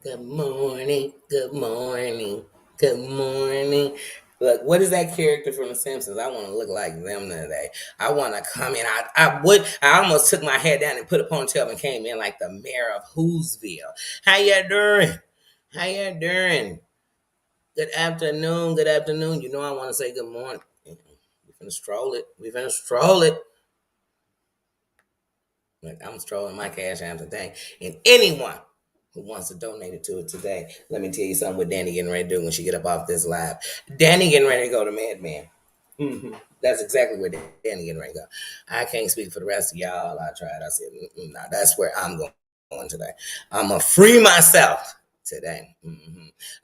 Good morning. Good morning. Good morning. Look, what is that character from The Simpsons? I want to look like them today. I want to come in. I almost took my head down and put a ponytail up and came in like the mayor of Whoville. How you doing? How you doing? Good afternoon. Good afternoon. You know I want to say good morning. We finna stroll it. We finna stroll it. Like I'm strolling my cash app today. And anyone who wants to donate it to it today, let me tell you something what Danny getting ready to do when she get up off this live. Danny getting ready to go to Madman. That's exactly where Danny getting ready to go. I can't speak for the rest of y'all. I tried. I said, no, that's where I'm going today. I'm going to free myself today.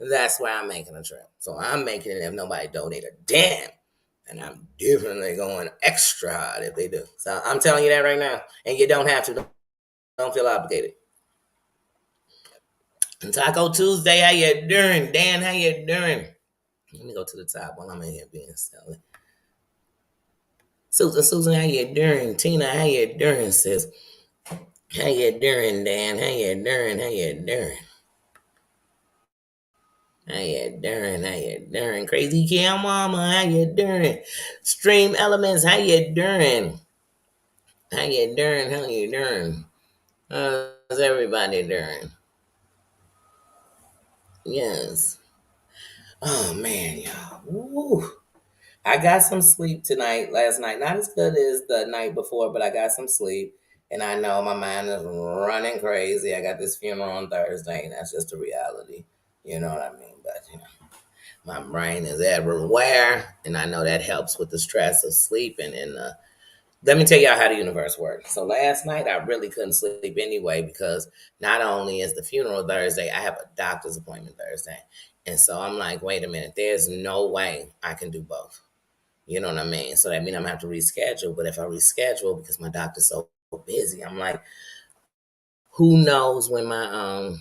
That's why I'm making a trip. So I'm making it if nobody donate a damn. And I'm definitely going extra hard if they do. So I'm telling you that right now. And you don't have to. Don't feel obligated. And Taco Tuesday, how you doing? Dan, how you doing? Let me go to the top while I'm in here being silly. Susan, how you doing? Tina, how you doing, sis? How you doing, Dan? How you doing? How you doing? How you doing? How you doing? Crazy Cam Mama, how you doing? Stream Elements, how you doing? How you doing? How you doing? How's everybody doing? Yes. Oh man, y'all. Woo. I got some sleep tonight, last night. Not as good as the night before, but I got some sleep. And I know my mind is running crazy. I got this funeral on Thursday, and that's just a reality. You know what I mean? But my brain is everywhere, and I know that helps with the stress of sleeping. And let me tell y'all how the universe works. So last night I really couldn't sleep anyway because not only is the funeral Thursday, I have a doctor's appointment Thursday. And so I'm like, wait a minute, there's no way I can do both. You know what I mean? So that means I'm gonna have to reschedule. But if I reschedule because my doctor's so busy, I'm like, who knows when my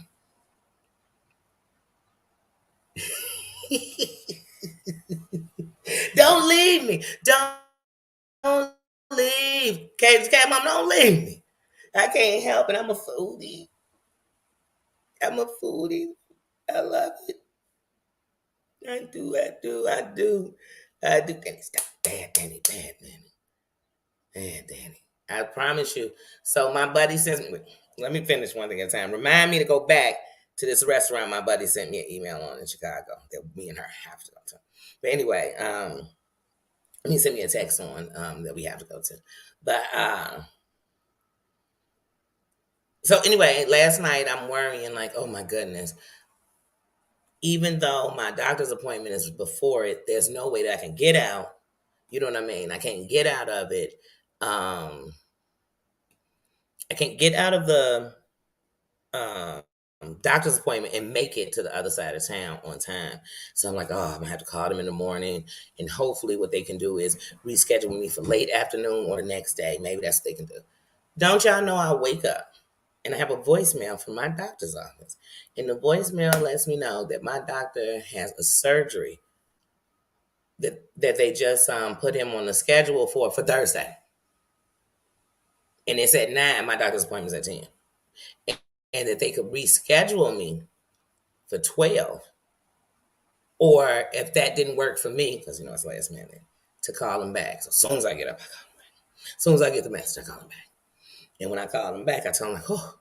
don't leave me. Don't leave. Cat mom, don't leave me. I can't help it. I'm a foodie. I'm a foodie. I love it. I do, I do, I do. I do. Danny, stop. Bad Danny, bad Danny. Bad Danny. I promise you. So my buddy sends me, let me finish one thing at a time. Remind me to go back to this restaurant my buddy sent me an email on in Chicago that me and her have to go to. But anyway, he sent me a text on that we have to go to. But so anyway, last night I'm worrying like, oh my goodness, even though my doctor's appointment is before it, there's no way that I can get out. You know what I mean? I can't get out of it. Um, I can't get out of the um, doctor's appointment and make it to the other side of town on time. So I'm like, oh, I'm gonna have to call them in the morning, and hopefully, what they can do is reschedule me for late afternoon or the next day. Maybe that's what they can do. Don't y'all know I wake up and I have a voicemail from my doctor's office, and the voicemail lets me know that my doctor has a surgery that they just put him on the schedule for Thursday, and it's at 9. My doctor's appointment's at 10, and that they could reschedule me for 12, or if that didn't work for me, because it's last minute, to call him back. So as soon as I get up, I call him back. As soon as I get the message, I call him back. And when I call him back, I tell him like, oh,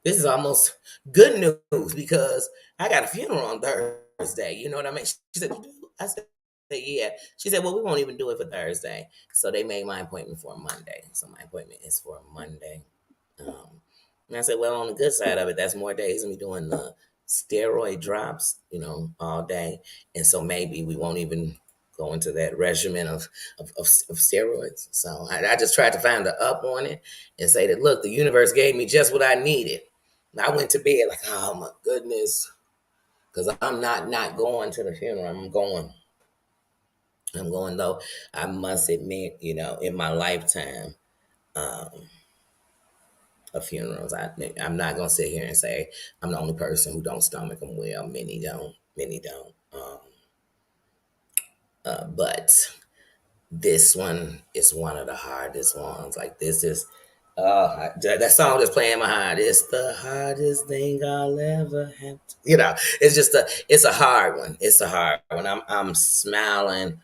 this is almost good news because I got a funeral on Thursday. You know what I mean? She said, you do? I said, yeah. She said, well, we won't even do it for Thursday. So they made my appointment for Monday. So my appointment is for Monday. And I said, well, on the good side of it, that's more days of me doing the steroid drops, all day. And so maybe we won't even go into that regimen of steroids. So I just tried to find the up on it and say that, look, the universe gave me just what I needed. And I went to bed like, oh my goodness, because I'm not going to the funeral. I'm going though. I must admit, in my lifetime, um, of funerals. I'm not gonna sit here and say I'm the only person who don't stomach them well. Many don't. Many don't. But this one is one of the hardest ones. Like this is That song just playing in my heart. It's the hardest thing I'll ever have. It's just it's a hard one. It's a hard one. I'm smiling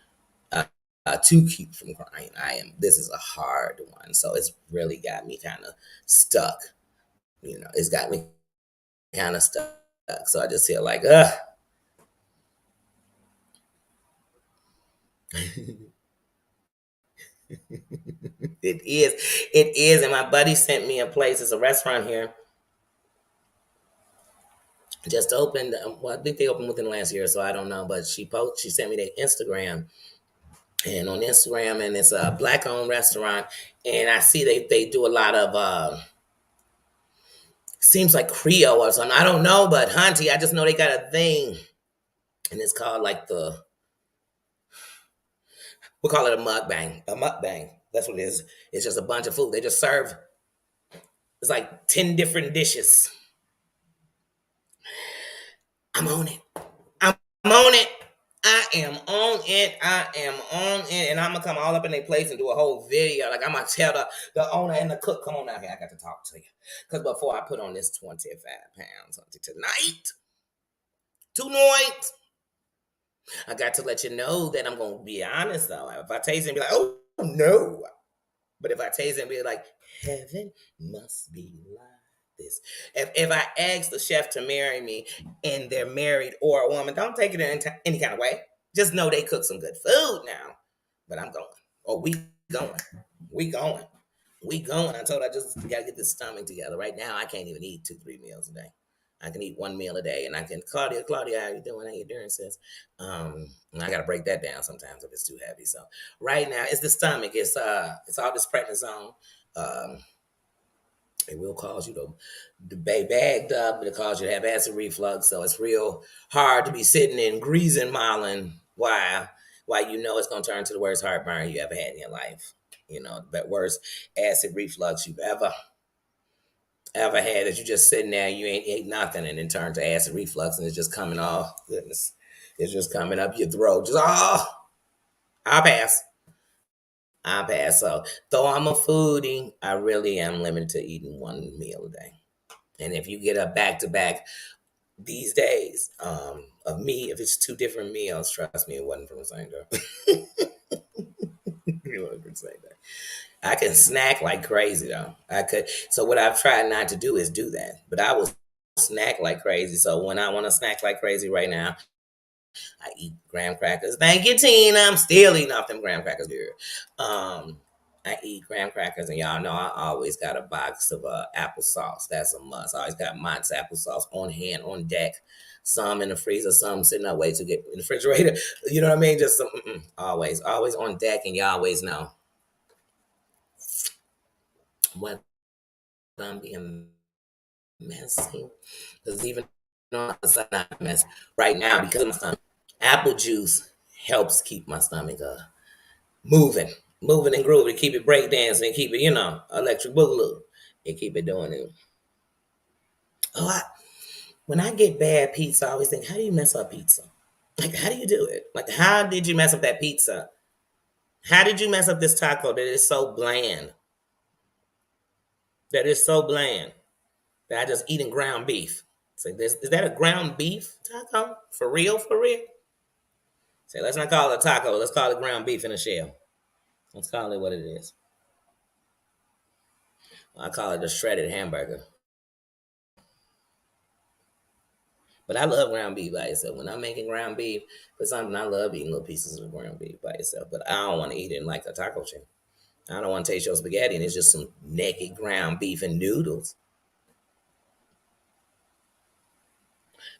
to keep from crying. I am. This is a hard one, so it's really got me kind of stuck. It's got me kind of stuck. So I just feel like, ugh. It is. It is. And my buddy sent me a place. It's a restaurant here. Just opened. Well, I think they opened within the last year, so I don't know. But she sent me their Instagram, and on Instagram, and it's a black owned restaurant. And I see they do a lot of seems like Creole or something. I don't know, but Hunty, I just know they got a thing, and it's called like we'll call it a mukbang. A mukbang. That's what it is. It's just a bunch of food. They just serve. It's like 10 different dishes. I'm on it. I'm on it. I am on it. I am on it. And I'm gonna come all up in their place and do a whole video. Like I'm gonna tell the owner and the cook, come on out here. I got to talk to you. Because before I put on this 25 pounds tonight, I got to let you know that I'm gonna be honest though. If I taste it and be like, oh no. But if I taste it and be like, heaven must be like this. If I ask the chef to marry me and they're married or a woman, don't take it in any kind of way. Just know they cook some good food now. But I'm going. Or we going. We going. We going. I told her I just got to get this stomach together. Right now, I can't even eat 2-3 meals a day. I can eat one meal a day, and I can, Claudia, how you doing? How you doing, sis? And I got to break that down sometimes if it's too heavy. So right now, it's the stomach. It's all this prednisone. It will cause you to be bagged up. It'll cause you to have acid reflux. So it's real hard to be sitting and greasing Marlin while you know it's going to turn to the worst heartburn you ever had in your life. The worst acid reflux you've ever had, that you just sitting there, you ain't ate nothing, and then turn to acid reflux, and it's just coming off. Goodness, it's just coming up your throat. Just I'll pass. I'll pass. So though I'm a foodie, I really am limited to eating one meal a day. And if you get a back to back these days of me, if it's two different meals, trust me, it wasn't from the same day. It wasn't from the same day. I can snack like crazy though. I could. So what I've tried not to do is do that. But I will snack like crazy. So when I want to snack like crazy right now, I eat graham crackers. Thank you, Tina. I'm still eating off them graham crackers here. I eat graham crackers, and y'all know I always got a box of applesauce. That's a must. I always got Mott's applesauce on hand, on deck. Some in the freezer, some sitting up way to get in the refrigerator. You know what I mean? Just some, always on deck, and you always know when I'm being messy. Because even though I'm not messy right now because of my stomach, apple juice helps keep my stomach moving and grooving, keep it breakdancing, and keep it, electric boogaloo, and keep it doing it. Oh, when I get bad pizza, I always think, how do you mess up pizza? Like, how do you do it? Like, how did you mess up that pizza? How did you mess up this taco that is so bland? That I just eating ground beef. So is that a ground beef taco? For real, for real? Say, let's not call it a taco. Let's call it ground beef in a shell. Let's call it what it is. I call it a shredded hamburger. But I love ground beef by itself. When I'm making ground beef for something, I love eating little pieces of ground beef by itself. But I don't want to eat it in like a taco chain. I don't want to taste your spaghetti and it's just some naked ground beef and noodles.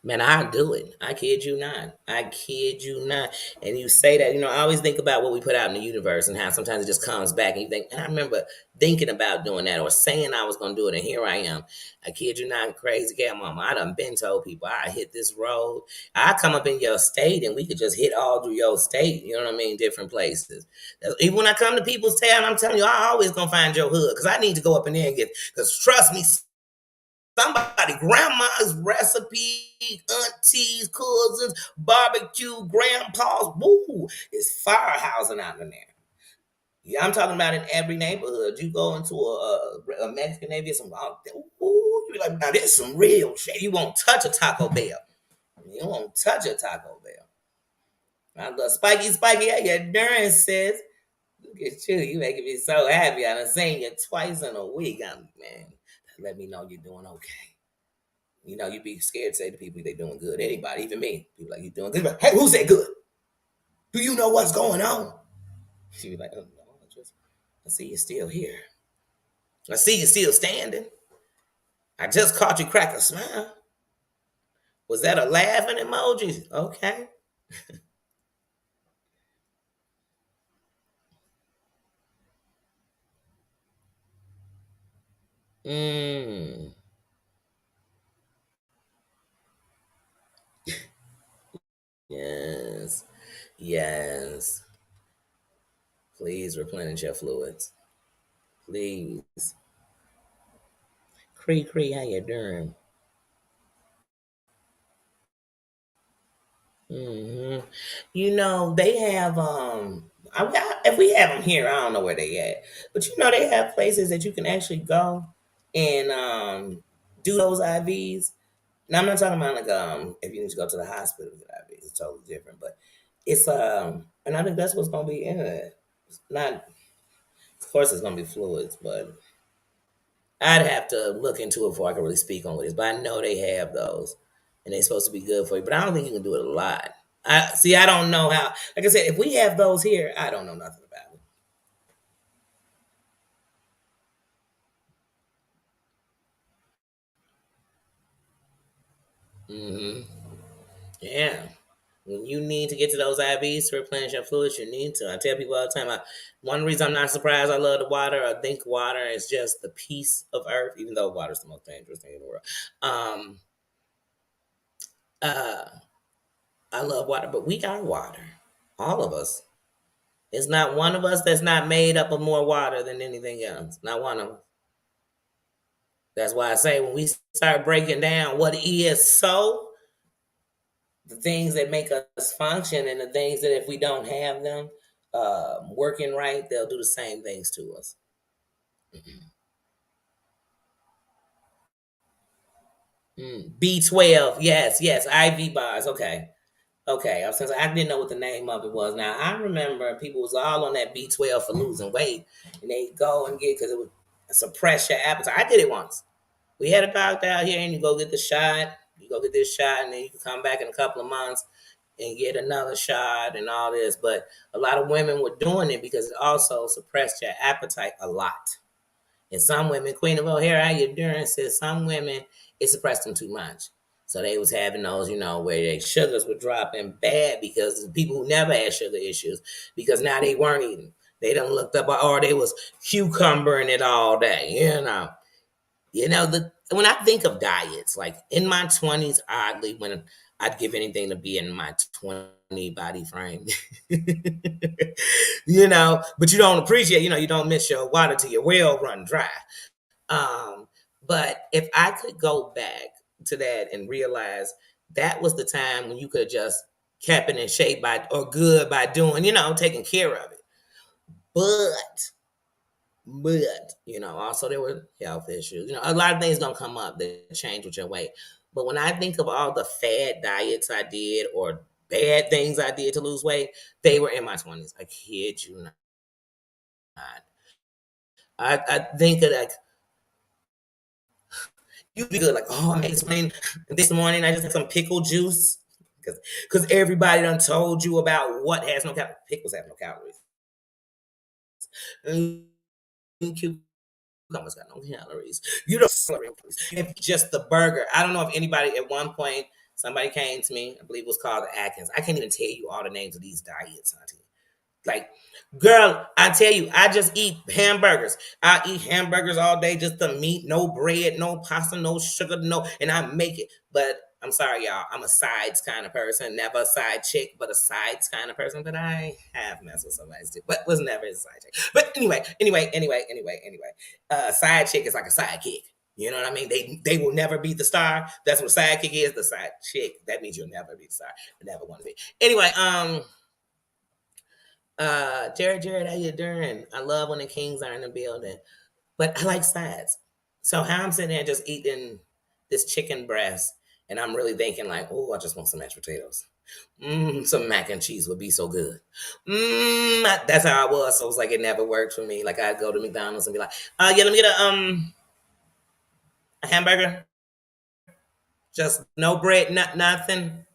Man, I'll do it. I kid you not. I kid you not. And you say that, I always think about what we put out in the universe and how sometimes it just comes back. And you think, and I remember thinking about doing that or saying I was going to do it. And here I am. I kid you not, crazy cat mama. I done been told people I hit this road. I come up in your state and we could just hit all through your state. You know what I mean? Different places. Even when I come to people's town, I'm telling you, I always going to find your hood because I need to go up in there and because trust me, somebody, grandma's recipe, aunties, cousins, barbecue, grandpa's, woo, it's firehousing out in there. Yeah, I'm talking about in every neighborhood. You go into a Mexican neighborhood, some ooh, you be like, now this is some real shit. You won't touch a Taco Bell. You won't touch a Taco Bell. I love Spiky. How you doing, sis? Look at you. You making me so happy. I done seen you twice in a week. Man, let me know you're doing okay. You know, you be scared to say to people they doing good. Anybody, even me. People like, you doing good. Like, hey, who said good? Do you know what's going on? She be like, oh, no, I see you still here. I see you still standing. I just caught you crack a smile. Was that a laughing emoji? Okay. Mm. Yes. Yes. Please replenish your fluids. Please. Cree, how you doing? Hmm. You know, they have if we have them here, I don't know where they at. But you know they have places that you can actually go and do those IVs. Now I'm not talking about like if you need to go to the hospital to get IVs, it's totally different. But it's and I think that's what's gonna be in it. It's not, of course it's gonna be fluids, but I'd have to look into it before I can really speak on what it is. But I know they have those, and they're supposed to be good for you. But I don't think you can do it a lot. I see. I don't know how. Like I said, if we have those here, I don't know nothing about it. Hmm. Yeah. When you need to get to those IVs to replenish your fluids, you need to. I tell people all the time. One reason I'm not surprised I love the water, I think water is just the peace of earth, even though water is the most dangerous thing in the world. Um, uh, I love water, but we are water, all of us. It's not one of us that's not made up of more water than anything else. Not one of us. That's why I say when we start breaking down what is so, the things that make us function and the things that if we don't have them working right, they'll do the same things to us. B12, yes, IV bars. Okay, okay. Since I didn't know what the name of it was. Now I remember people was all on that B12 for losing weight, and they go and get because it would suppress your appetite. I did it once. We had a doctor out here, and you go get the shot. You go get this shot, and then you can come back in a couple of months and get another shot and all this. But a lot of women were doing it because it also suppressed your appetite a lot. And some women, Queen of O'Hare, how you doing? Says some women it suppressed them too much. So they was having those, where their sugars were dropping bad because the people who never had sugar issues, because now they weren't eating. They done looked up, or they was cucumbering it all day, when I think of diets, like in my 20s, oddly, when I'd give anything to be in my 20 body frame, but you don't appreciate, you don't miss your water till your well run dry. Um, but if I could go back to that and realize that was the time when you could just kept it in shape or good by doing, taking care of it. But also there were health issues. A lot of things gonna come up that change with your weight. But when I think of all the fad diets I did or bad things I did to lose weight, they were in my 20s. I kid you not. I think of like you be good, like, oh, I made something this morning. I just had some pickle juice because everybody done told you about what has no calories. Pickles have no calories. Mm, cucumbers got no calories. You don't celebrate if just the burger. I don't know if anybody at one point somebody came to me. I believe it was called the Atkins. I can't even tell you all the names of these diets, Auntie. Like, girl, I tell you, I just eat hamburgers. I eat hamburgers all day, just the meat, no bread, no pasta, no sugar, no, and I make it. But I'm sorry, y'all. I'm a sides kind of person. Never a side chick, but a sides kind of person. But I have messed with somebody's dick, but was never a side chick. But anyway. Side chick is like a sidekick. You know what I mean? They will never be the star. That's what a sidekick is. The side chick. That means you'll never be the star. You never want to be. Anyway, Jared, how you doing? I love when the Kings are in the building. But I like sides. So how I'm sitting there just eating this chicken breast, and I'm really thinking like, oh, I just want some mashed potatoes. Some mac and cheese would be so good. That's how I was. So it was like it never worked for me. Like I'd go to McDonald's and be like, yeah, let me get a hamburger, just no bread, nothing,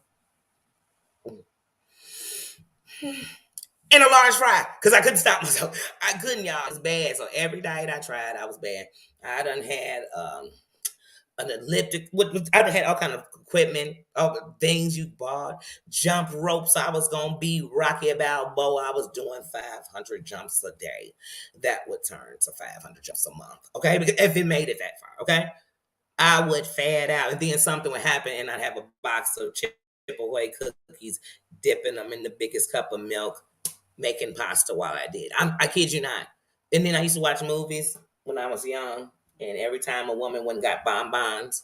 and a large fry. Cause I couldn't stop myself. I couldn't, y'all. It's bad. So every diet I tried, I was bad. I done had an elliptic. I done had all kind of equipment, all things you bought, jump ropes. I was gonna be Rocky Balboa. I was doing 500 jumps a day. That would turn to 500 jumps a month. Okay, because if it made it that far, okay, I would fad out, and then something would happen, and I'd have a box of chip away cookies, dipping them in the biggest cup of milk, making pasta while I did. I kid you not. And then I used to watch movies when I was young, and every time a woman went and got bonbons,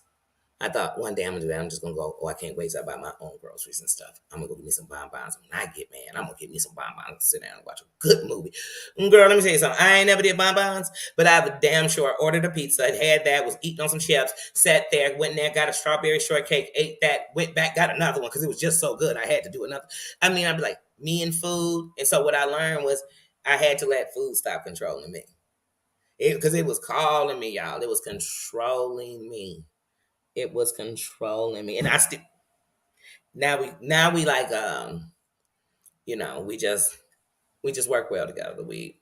I thought one day I'm gonna do that. I'm just gonna go. Oh, I can't wait till I buy my own groceries and stuff. I'm gonna go get me some bonbons. When I get mad, I'm gonna get me some bonbons and sit down and watch a good movie. Girl, let me tell you something. I ain't never did bonbons, but I have a damn sure ordered a pizza. I had that, was eating on some chips, sat there, went in there, got a strawberry shortcake, ate that, went back, got another one because it was just so good. I had to do another. I mean, I'd be like, me and food. And so what I learned was I had to let food stop controlling me. Because it was calling me, y'all. It was controlling me. It was controlling me, and I still now we like we just work well together. We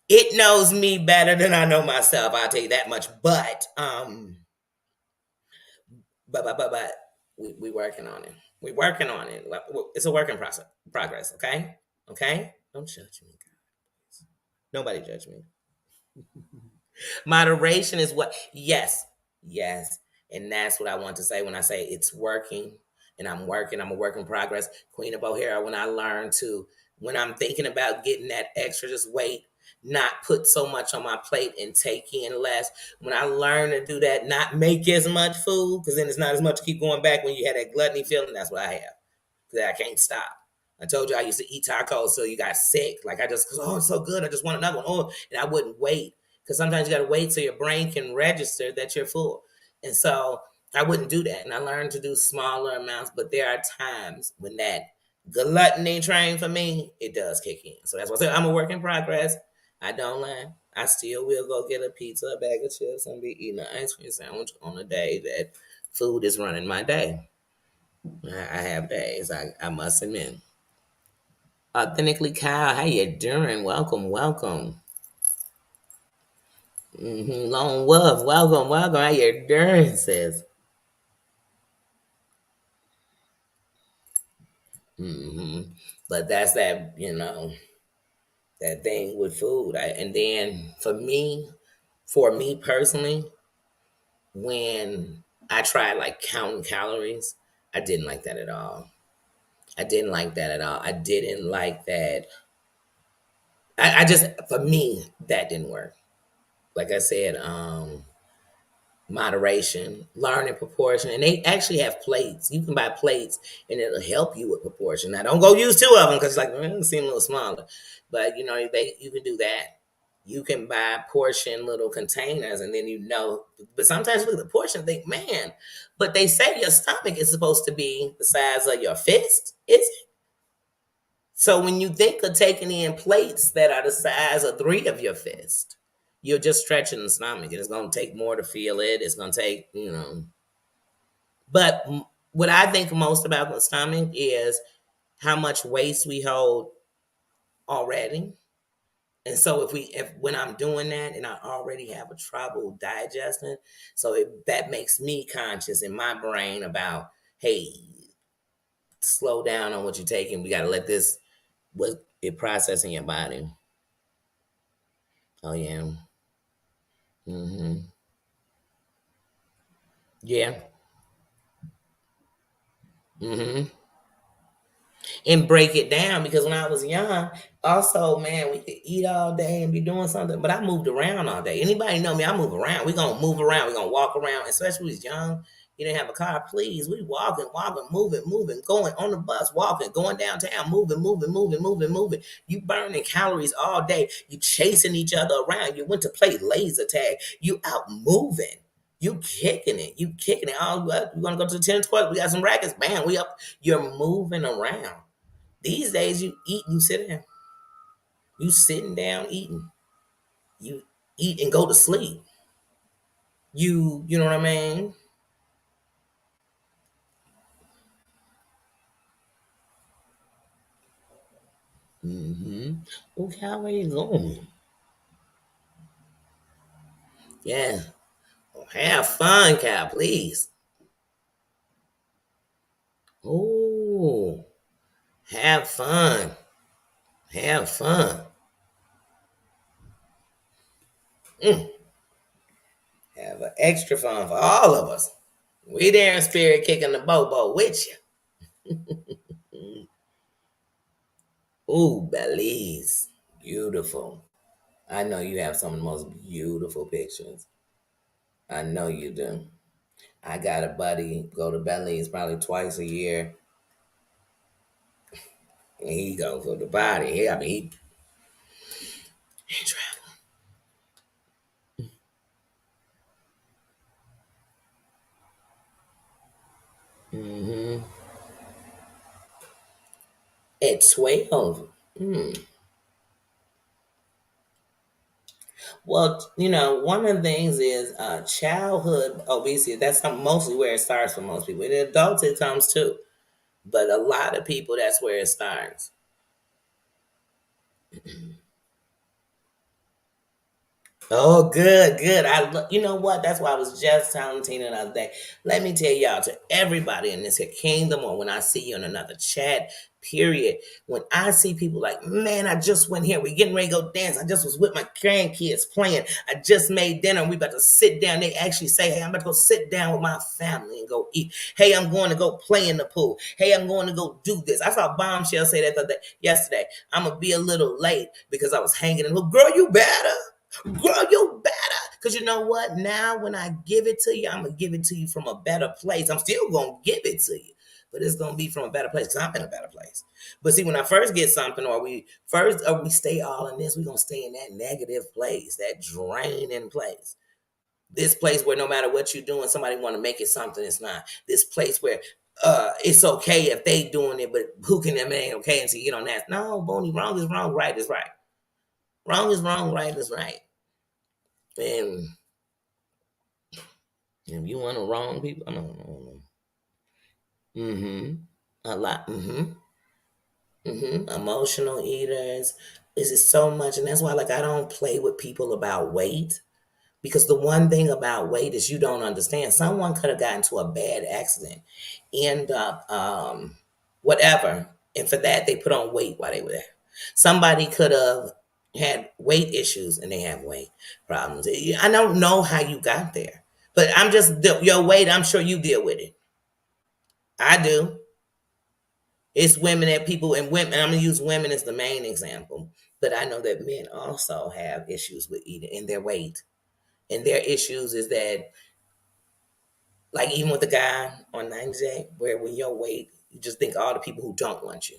it knows me better than I know myself. I'll tell you that much. But we working on it. We working on it. It's a working process progress. Okay, okay. Don't judge me, guys. Nobody judge me. Moderation is what, yes, yes. And that's what I want to say when I say it's working and I'm working. I'm a work in progress. Queen of O'Hara, when I learned to, when I'm thinking about getting that extra, just wait, not put so much on my plate and take in less. When I learn to do that, not make as much food, because then it's not as much to keep going back when you had that gluttony feeling. That's what I have. Because I can't stop. I told you I used to eat tacos so you got sick. Like I just, oh, it's so good. I just want another one. Oh, and I wouldn't wait because sometimes you got to wait so your brain can register that you're full. And so I wouldn't do that. And I learned to do smaller amounts, but there are times when that gluttony train for me, it does kick in. So that's why I say I'm a work in progress. I don't lie. I still will go get a pizza, a bag of chips, and be eating an ice cream sandwich on a day that food is running my day. I have days, I must admit. Authentically Kyle, how you doing? Welcome, welcome. Long Wolf, welcome, welcome. How you doing, sis? hmm But that's that, that thing with food. And then for me personally, when I tried like counting calories, I didn't like that at all. I didn't like that at all. I didn't like that. I just, for me, that didn't work. Like I said, moderation, learn in proportion. And they actually have plates. You can buy plates and it'll help you with proportion. Now don't go use two of them because like it seem a little smaller. But you can do that. You can buy portion little containers and then but sometimes you look at the portion and think, man, but they say your stomach is supposed to be the size of your fist. Is it? So when you think of taking in plates that are the size of three of your fist, you're just stretching the stomach. And it's going to take more to feel it. It's going to take. But what I think most about the stomach is how much waste we hold already. And so if when I'm doing that and I already have a trouble digesting, so that makes me conscious in my brain about, hey, slow down on what you're taking. We got to let this what it process in your body. Oh yeah. hmm Yeah. hmm And break it down because when I was young, also, man, we could eat all day and be doing something, but I moved around all day. Anybody know me? I move around. We gonna move around. We gonna walk around, especially when we was young. You didn't have a car, please. We walking, moving, going on the bus, walking, going downtown, moving. You burning calories all day. You chasing each other around. You went to play laser tag. You out moving. You kicking it. You kicking it. Oh, we want to go to the tennis court. We got some rackets. Bam, we up. You're moving around. These days, you eat and you sit down. You sitting down eating. You eat and go to sleep. You know what I mean? Mm-hmm. Okay, how are you going? Yeah. Well, have fun, Cal, please. Oh, have fun. Have fun. Mm. Have an extra fun for all of us. We there in spirit kicking the bobo with you. Ooh, Belize. Beautiful. I know you have some of the most beautiful pictures. I know you do. I got a buddy go to Belize probably twice a year, and he go for the body. He travel. Mm-hmm. At 12. Mm. Well, one of the things is childhood obesity. That's mostly where it starts for most people. In adults, it comes too, but a lot of people, that's where it starts. Oh, good, good. You know what? That's why I was just telling Tina the other day. Let me tell y'all, to everybody in this here kingdom, or when I see you in another chat, period. When I see people like, man, I just went here. We getting ready to go dance. I just was with my grandkids playing. I just made dinner. We about to sit down. They actually say, hey, I'm about to go sit down with my family and go eat. Hey, I'm going to go play in the pool. Hey, I'm going to go do this. I saw Bombshell say that yesterday. I'm gonna be a little late because I was hanging in. Well, girl, you better. Girl, you better. Because you know what? Now, when I give it to you, I'm going to give it to you from a better place. I'm still going to give it to you, but it's going to be from a better place because I'm in a better place. But see, when I first get something, or we stay all in this, we're going to stay in that negative place, that draining place. This place where no matter what you're doing, somebody want to make it something it's not. This place where it's okay if they doing it, but who can them ain't okay until you get on that? No, Boney, wrong is wrong, right is right. Wrong is wrong, right is right. And if you want to wrong people, I don't know. Mm-hmm. A lot. Mm-hmm. Mm-hmm. Emotional eaters. This is so much, and that's why, like, I don't play with people about weight. Because the one thing about weight is you don't understand. Someone could have gotten to a bad accident, end up whatever, and for that they put on weight while they were there. Somebody could have had weight issues and they have weight problems. I don't know how you got there, but I'm just your weight. I'm sure you deal with it. I do. It's women that people and women. I'm gonna use women as the main example, but I know that men also have issues with eating and their weight. And their issues is that, like, even with the guy on 90 where when your weight, you just think all the people who don't want you.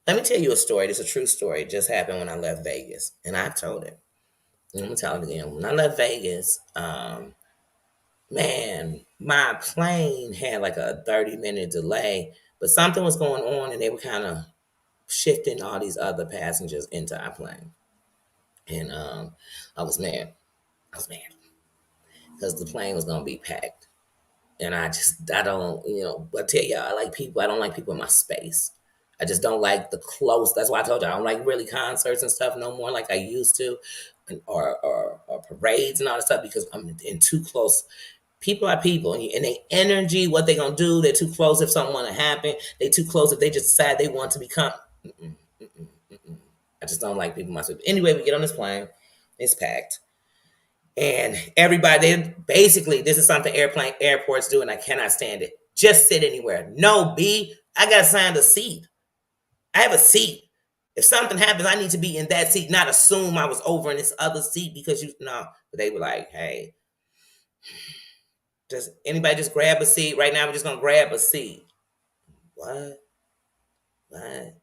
Let me tell you a story. It's a true story. It just happened when I left Vegas, and I've told it. I'm gonna tell it again. When I left Vegas, man, my plane had like a 30-minute delay, but something was going on, and they were kind of shifting all these other passengers into our plane, and I was mad. I was mad because the plane was gonna be packed. And I don't, I tell y'all, I don't like people in my space. I just don't like the close. That's why I told you I don't like really concerts and stuff no more like I used to, or parades and all that stuff because I'm in too close. People are people, and they energy, what they gonna do? They're too close if something want to happen. They too close if they just decide they want to become. Mm-mm, mm-mm, mm-mm. I just don't like people in my space. Anyway, we get on this plane. It's packed. And everybody, basically, this is something airports do, and I cannot stand it. Just sit anywhere. No, B, I got assigned a seat. I have a seat. If something happens, I need to be in that seat, not assume I was over in this other seat because you know. But they were like, hey, Just anybody just grab a seat. Right now we're just gonna grab a seat. What? What? And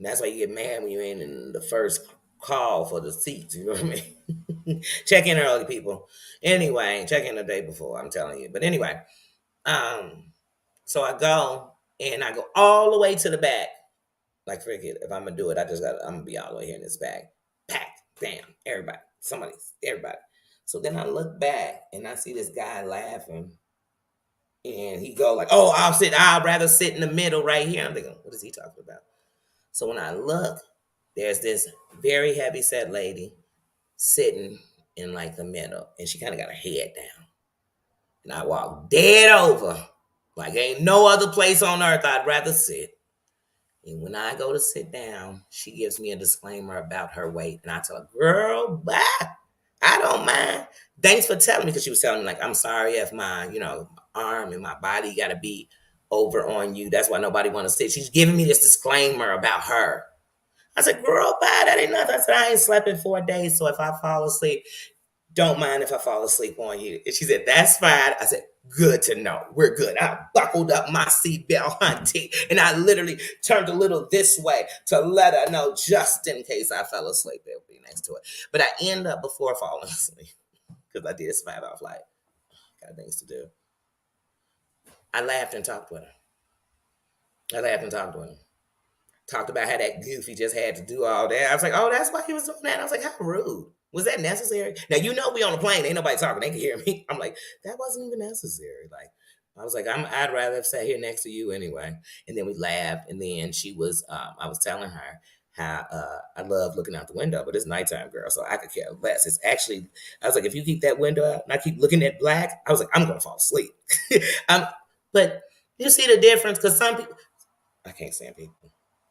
that's why you get mad when you ain't in the first call for the seats. You know what I mean? Check in early, people. Anyway, check in the day before. I'm telling you. But anyway, um, so I go and I go all the way to the back. Like, forget if I'm gonna do it, I'm gonna be all the way here in this back. Packed. Bam. Everybody. Everybody. So then I look back and I see this guy laughing. And he go like, "Oh, I'd rather sit in the middle right here." I'm thinking, what is he talking about? So when I look, there's this very heavy set lady sitting in like the middle, and she kind of got her head down. And I walk dead over, like ain't no other place on earth I'd rather sit. And when I go to sit down, she gives me a disclaimer about her weight. And I tell her, "Girl, bye. I don't mind. Thanks for telling me," because she was telling me, like, "I'm sorry if my, arm and my body got to be over on you. That's why nobody want to sit." She's giving me this disclaimer about her. I said, "Girl, bye. That ain't nothing." I said, "I ain't slept in 4 days. So if I fall asleep, don't mind if I fall asleep on you." And she said, "That's fine." I said, "Good to know. We're good." I buckled up my seatbelt, hunty, and I literally turned a little this way to let her know just in case I fell asleep, it would be next to it. But I end up before falling asleep because I did survive our flight. Got things to do. I laughed and talked with her. I laughed and talked with him. Talked about how that goofy just had to do all that. I was like, "Oh, that's why he was doing that." I was like, "How rude. Was that necessary?" Now, we on a plane. Ain't nobody talking. They can hear me. I'm like, that wasn't even necessary. Like, I was like, I'd rather have sat here next to you anyway. And then we laughed. And then I was telling her how I love looking out the window, but it's nighttime, girl. So I could care less. It's actually, I was like, if you keep that window out and I keep looking at black, I was like, I'm going to fall asleep. um, but you see the difference? Because some people, I can't stand people.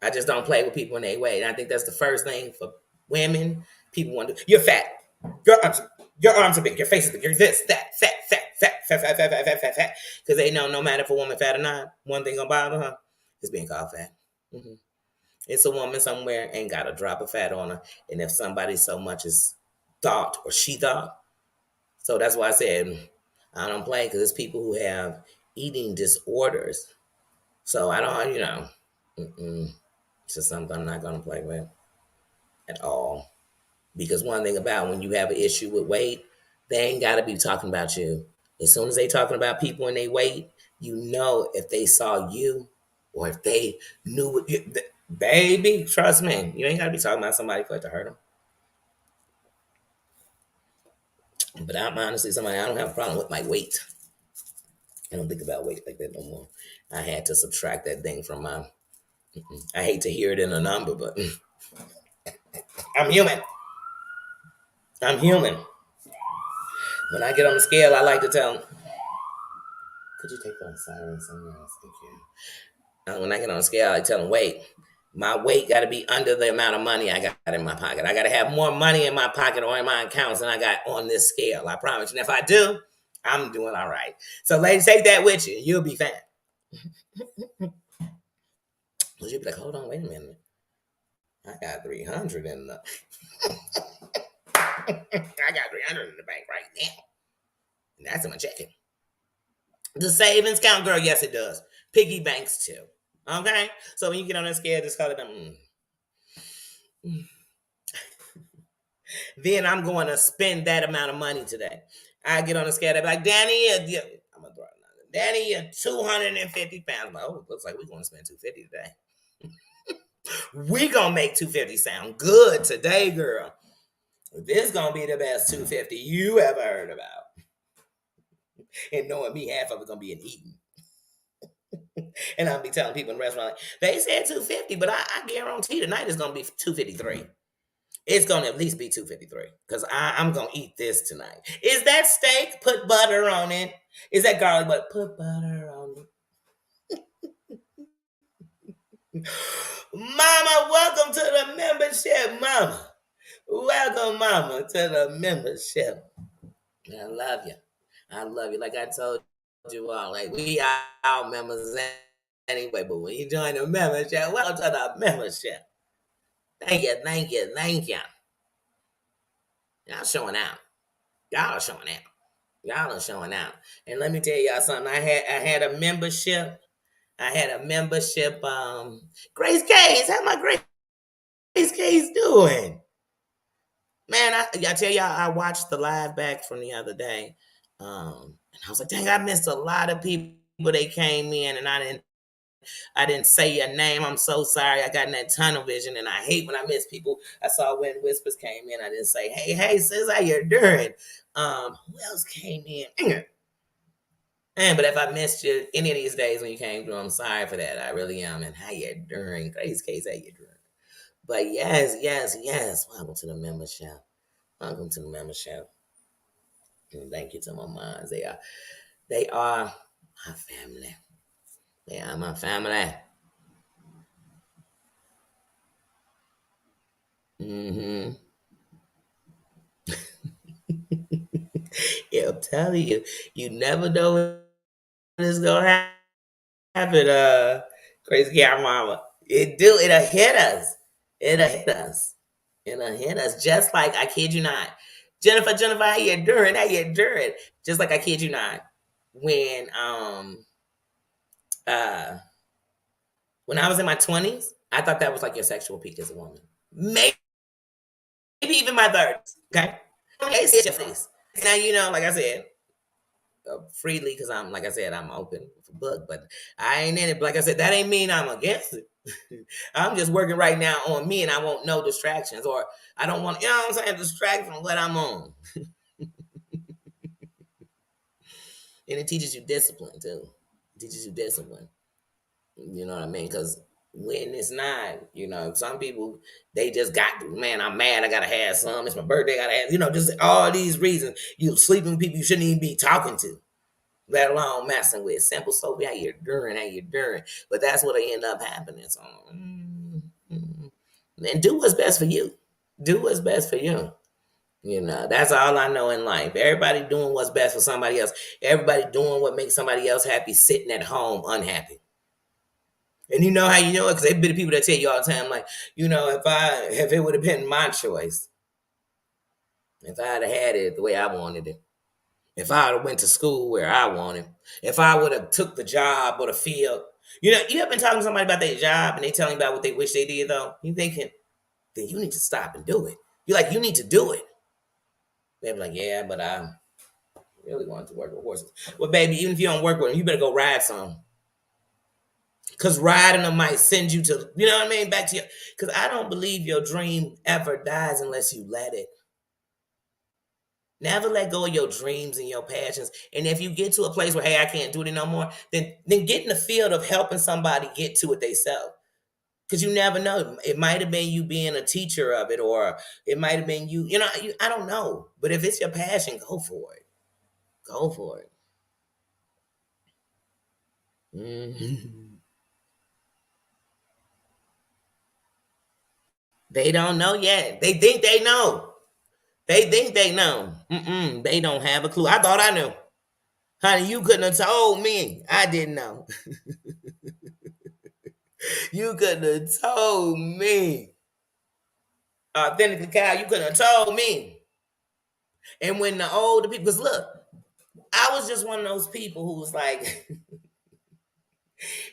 I just don't play with people in their way. And I think that's the first thing for women. People want to, you're fat. Your arms are big. Your face is big. You're this, that, fat, fat, fat, fat, fat, fat, fat, fat, fat, fat. Because they know no matter if a woman fat or not, one thing gonna bother her is being called fat. Hmm. It's a woman somewhere ain't got a drop of fat on her. And if somebody so much as thought or she thought, so that's why I said I don't play because it's people who have eating disorders. So I don't, mm-mm. It's just something I'm not gonna play with at all. Because one thing about when you have an issue with weight, they ain't gotta be talking about you. As soon as they talking about people and they weight, you know if they saw you or if they knew what you, baby, trust me, you ain't gotta be talking about somebody for it to hurt them. But I'm honestly somebody I don't have a problem with my weight. I don't think about weight like that no more. I had to subtract that thing from my. I hate to hear it in a number, but I'm human. I'm human. When I get on the scale, I like to tell them, "Could you take that siren somewhere else? Thank you." When I get on the scale, I tell them, "Wait, my weight got to be under the amount of money I got in my pocket. I got to have more money in my pocket or in my accounts than I got on this scale. I promise." And if I do, I'm doing all right. So, ladies, take that with you. You'll be fine. But you'll be like, "Hold on, wait a minute. I got 300 in the I got 300 in the bank right now. And that's in my checking." The savings count, girl, yes, it does. Piggy banks too. Okay? So when you get on that scale, just call it then I'm going to spend that amount of money today. I get on the scale, they be like, "Danny, I'm gonna throw it out. Danny, you're 250 pounds." I'm like, "Oh, looks like we're gonna spend 250 today. We gonna make 250 sound good today, girl. This gonna be the best 250 you ever heard about." And knowing me, half of it gonna be in eating. And I'll be telling people in the restaurant, like, "They said 250, but I guarantee tonight it's gonna be 253. It's gonna at least be 253 because I'm gonna eat this tonight." Is that steak? Put butter on it. Is that garlic? But put butter on it. Mama, welcome to the membership, Mama. Welcome, Mama, to the membership. I love you. I love you. Like I told you all, like we are members anyway. But when you join the membership, welcome to the membership. Thank you, thank you, thank you. Y'all showing out. Y'all are showing out. Y'all are showing out. And let me tell y'all something. I had a membership. I had a membership. Grace Case, how my Grace Case doing? Man, I tell y'all, I watched the live back from the other day. And I was like, dang, I missed a lot of people. They came in and I didn't say your name. I'm so sorry. I got in that tunnel vision, and I hate when I miss people. I saw when Whispers came in. I didn't say, hey, sis, how you doing? Who else came in? Man, but if I missed you any of these days when you came through, I'm sorry for that. I really am. And how you doing? Crazy Case, how you doing? But yes, yes, yes. Welcome to the membership. Welcome to the membership. And thank you to my moms. They are my family. They are my family. Mm-hmm. Yeah, I'm telling you, you never know when it's gonna happen. Crazy cat mama, it'll hit us. It'll hit us. It'll hit us. Just like I kid you not, Jennifer, how you doing? How you doing? Just like I kid you not, when uh when I was in my 20s, I thought that was like your sexual peak as a woman. Maybe even my 30s. Okay, it's your face. Now you know, like I said, freely because I'm like I said, I'm open for book, but I ain't in it. But like I said, that ain't mean I'm against it. I'm just working right now on me, and I want no distractions, or I don't want, you know what I'm saying, distract from what I'm on. And it teaches you discipline too. It teaches you discipline. You know what I mean? Because when it's not, some people they just got to, man, I'm mad, I gotta have some. It's my birthday, I gotta have, just all these reasons. You sleeping with people you shouldn't even be talking to, let alone messing with. Simple Sophie, how you doing? How you doing? But that's what end up happening. So, and do what's best for you. Do what's best for you. That's all I know in life. Everybody doing what's best for somebody else. Everybody doing what makes somebody else happy, sitting at home unhappy. And you know how you know it? Because they've been the people that tell you all the time, like, if it would have been my choice, if I had had it the way I wanted it, if I would have went to school where I wanted, if I would have took the job or the field. You ever been talking to somebody about their job and they telling you about what they wish they did though? You thinking, then you need to stop and do it. You're like, you need to do it. They be like, yeah, but I really wanted to work with horses. Well, baby, even if you don't work with them, you better go ride some. Because riding them might send you to, you know what I mean, back to your, because I don't believe your dream ever dies unless you let it. Never let go of your dreams and your passions. And if you get to a place where, hey, I can't do it no more, then get in the field of helping somebody get to it themselves. Because you never know. It might have been you being a teacher of it, or it might have been I don't know. But if it's your passion, go for it. Go for it. Mhm. They don't know yet. They think they know. They think they know. They don't have a clue. I thought I knew. Honey, you couldn't have told me. I didn't know. You couldn't have told me. Authentically, Kyle, you couldn't have told me. And when the older people, because look, I was just one of those people who was like,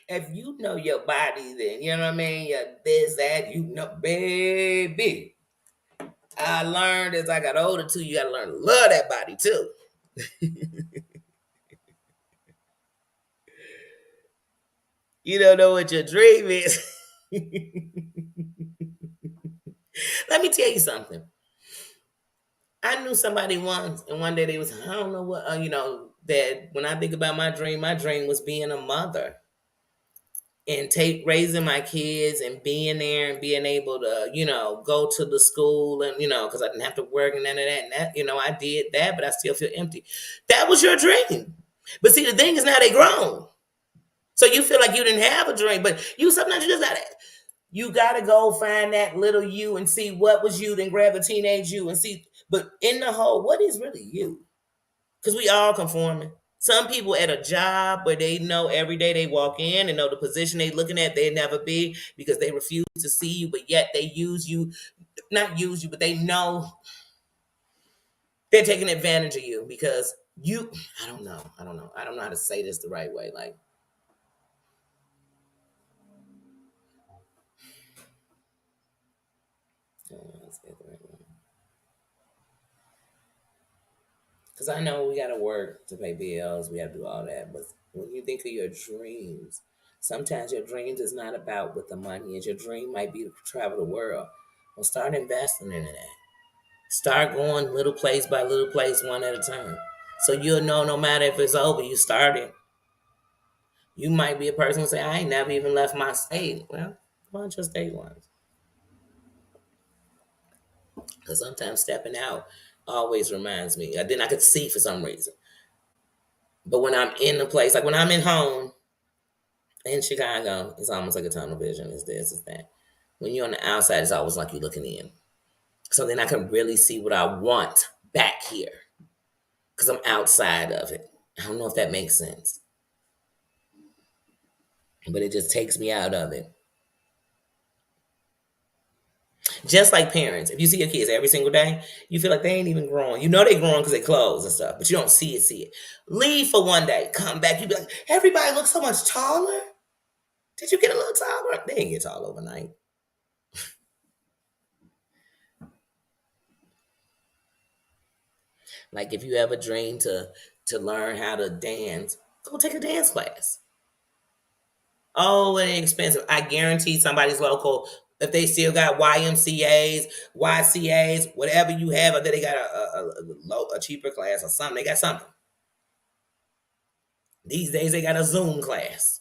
if you know your body, then you know what I mean. Yeah, this, that, baby. I learned as I got older too. You got to learn to love that body too. You don't know what your dream is. Let me tell you something. I knew somebody once, and one day they was, I don't know what, that when I think about my dream was being a mother and raising my kids and being there and being able to, go to the school and, because I didn't have to work and none of that. And that, I did that, but I still feel empty. That was your dream. But see, the thing is now they grown. So you feel like you didn't have a dream, but sometimes you gotta go find that little you and see what was you, then grab a teenage you and see. But in the whole, what is really you? Because we all conforming. Some people at a job where they know every day they walk in and know the position they looking at, they never be because they refuse to see you, but yet they use you, not use you, but they know they're taking advantage of you because You, I don't know. I don't know how to say this the right way. Like, let's get the right way. Because I know we got to work to pay bills, we have to do all that. But when you think of your dreams, sometimes your dreams is not about what the money is. Your dream might be to travel the world. Well, start investing in that. Start going little place by little place, one at a time. So you'll know no matter if it's over, you started. You might be a person who say, I ain't never even left my state. Well, why don't your state once? Because sometimes stepping out always reminds me. Then I could see for some reason. But when I'm in the place, like when I'm in home in Chicago, it's almost like a tunnel vision. It's this, it's that. When you're on the outside, it's always like you're looking in. So then I can really see what I want back here because I'm outside of it. I don't know if that makes sense, but it just takes me out of it. Just like parents, if you see your kids every single day, you feel like they ain't even growing. You know they growing because they clothes and stuff, but you don't see it. Leave for one day, come back, you be like, everybody looks so much taller. Did you get a little taller? They didn't get tall overnight. Like if you ever dream to learn how to dance, go take a dance class. Oh, it ain't expensive. I guarantee somebody's local, if they still got YMCA's, YCA's, whatever you have, or that they got a cheaper class or something. They got something. These days they got a Zoom class.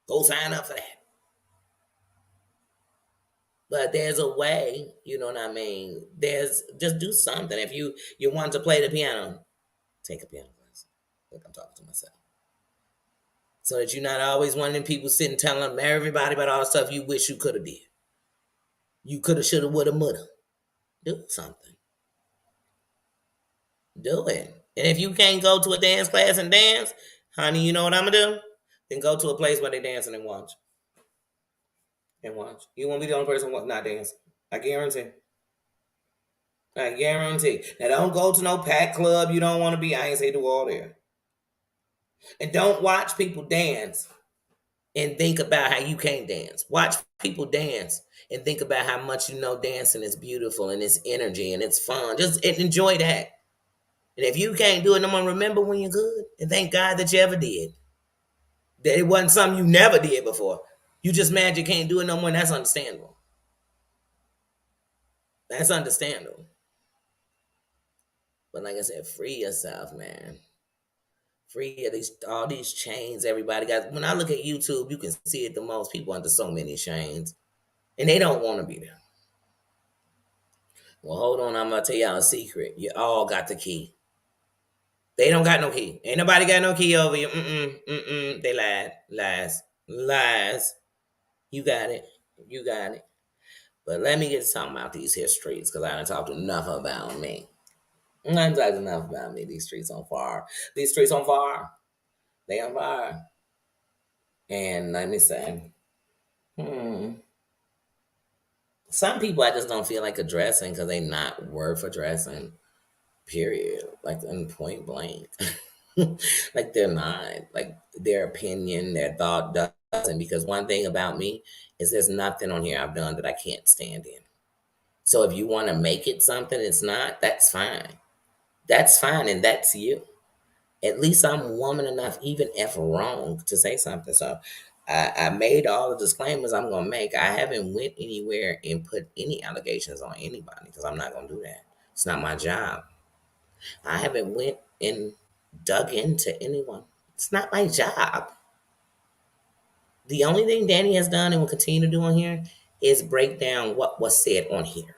Go sign up for that. But there's a way, you know what I mean? There's just do something. If you want to play the piano, take a piano class. Look, I'm talking to myself. So that you're not always one of them people sitting telling everybody about all the stuff you wish you could have did. You could have, should have, would have, would have. Do something. Do it. And if you can't go to a dance class and dance, honey, you know what I'm gonna do? Then go to a place where they dancing and watch. And watch. You won't be the only person not dancing. I guarantee. I guarantee. Now don't go to no pack club you don't want to be. I ain't say do all there. And don't watch people dance and think about how you can't dance. Watch people dance and think about how much you know dancing is beautiful and it's energy and it's fun. Just enjoy that. And if you can't do it no more, remember when you're good and thank God that you ever did. That it wasn't something you never did before. You just mad you can't do it no more, and that's understandable. That's understandable. But like I said, free yourself, man. Free of these all these chains everybody got. When I look at YouTube, you can see it the most. People under so many chains. And they don't want to be there. Well, hold on, I'm gonna tell y'all a secret. You all got the key. They don't got no key. Ain't nobody got no key over you. They lied. Lies. You got it. You got it. But let me get to talking about these here streets because I done talked enough about me. I done talked enough about me. These streets on fire. These streets on fire. They on fire. And let me say, some people I just don't feel like addressing because they not worth addressing. Period. Like in point blank. Like they're not. Like their opinion, their thought doesn't. Because one thing about me is there's nothing on here I've done that I can't stand in. So if you want to make it something it's not, that's fine. That's fine, and that's you. At least I'm woman enough, even if wrong, to say something. So I made all the disclaimers I'm gonna make. I haven't went anywhere and put any allegations on anybody because I'm not gonna do that. It's not my job. I haven't went and dug into anyone. It's not my job. The only thing Danny has done and will continue to do on here is break down what was said on here.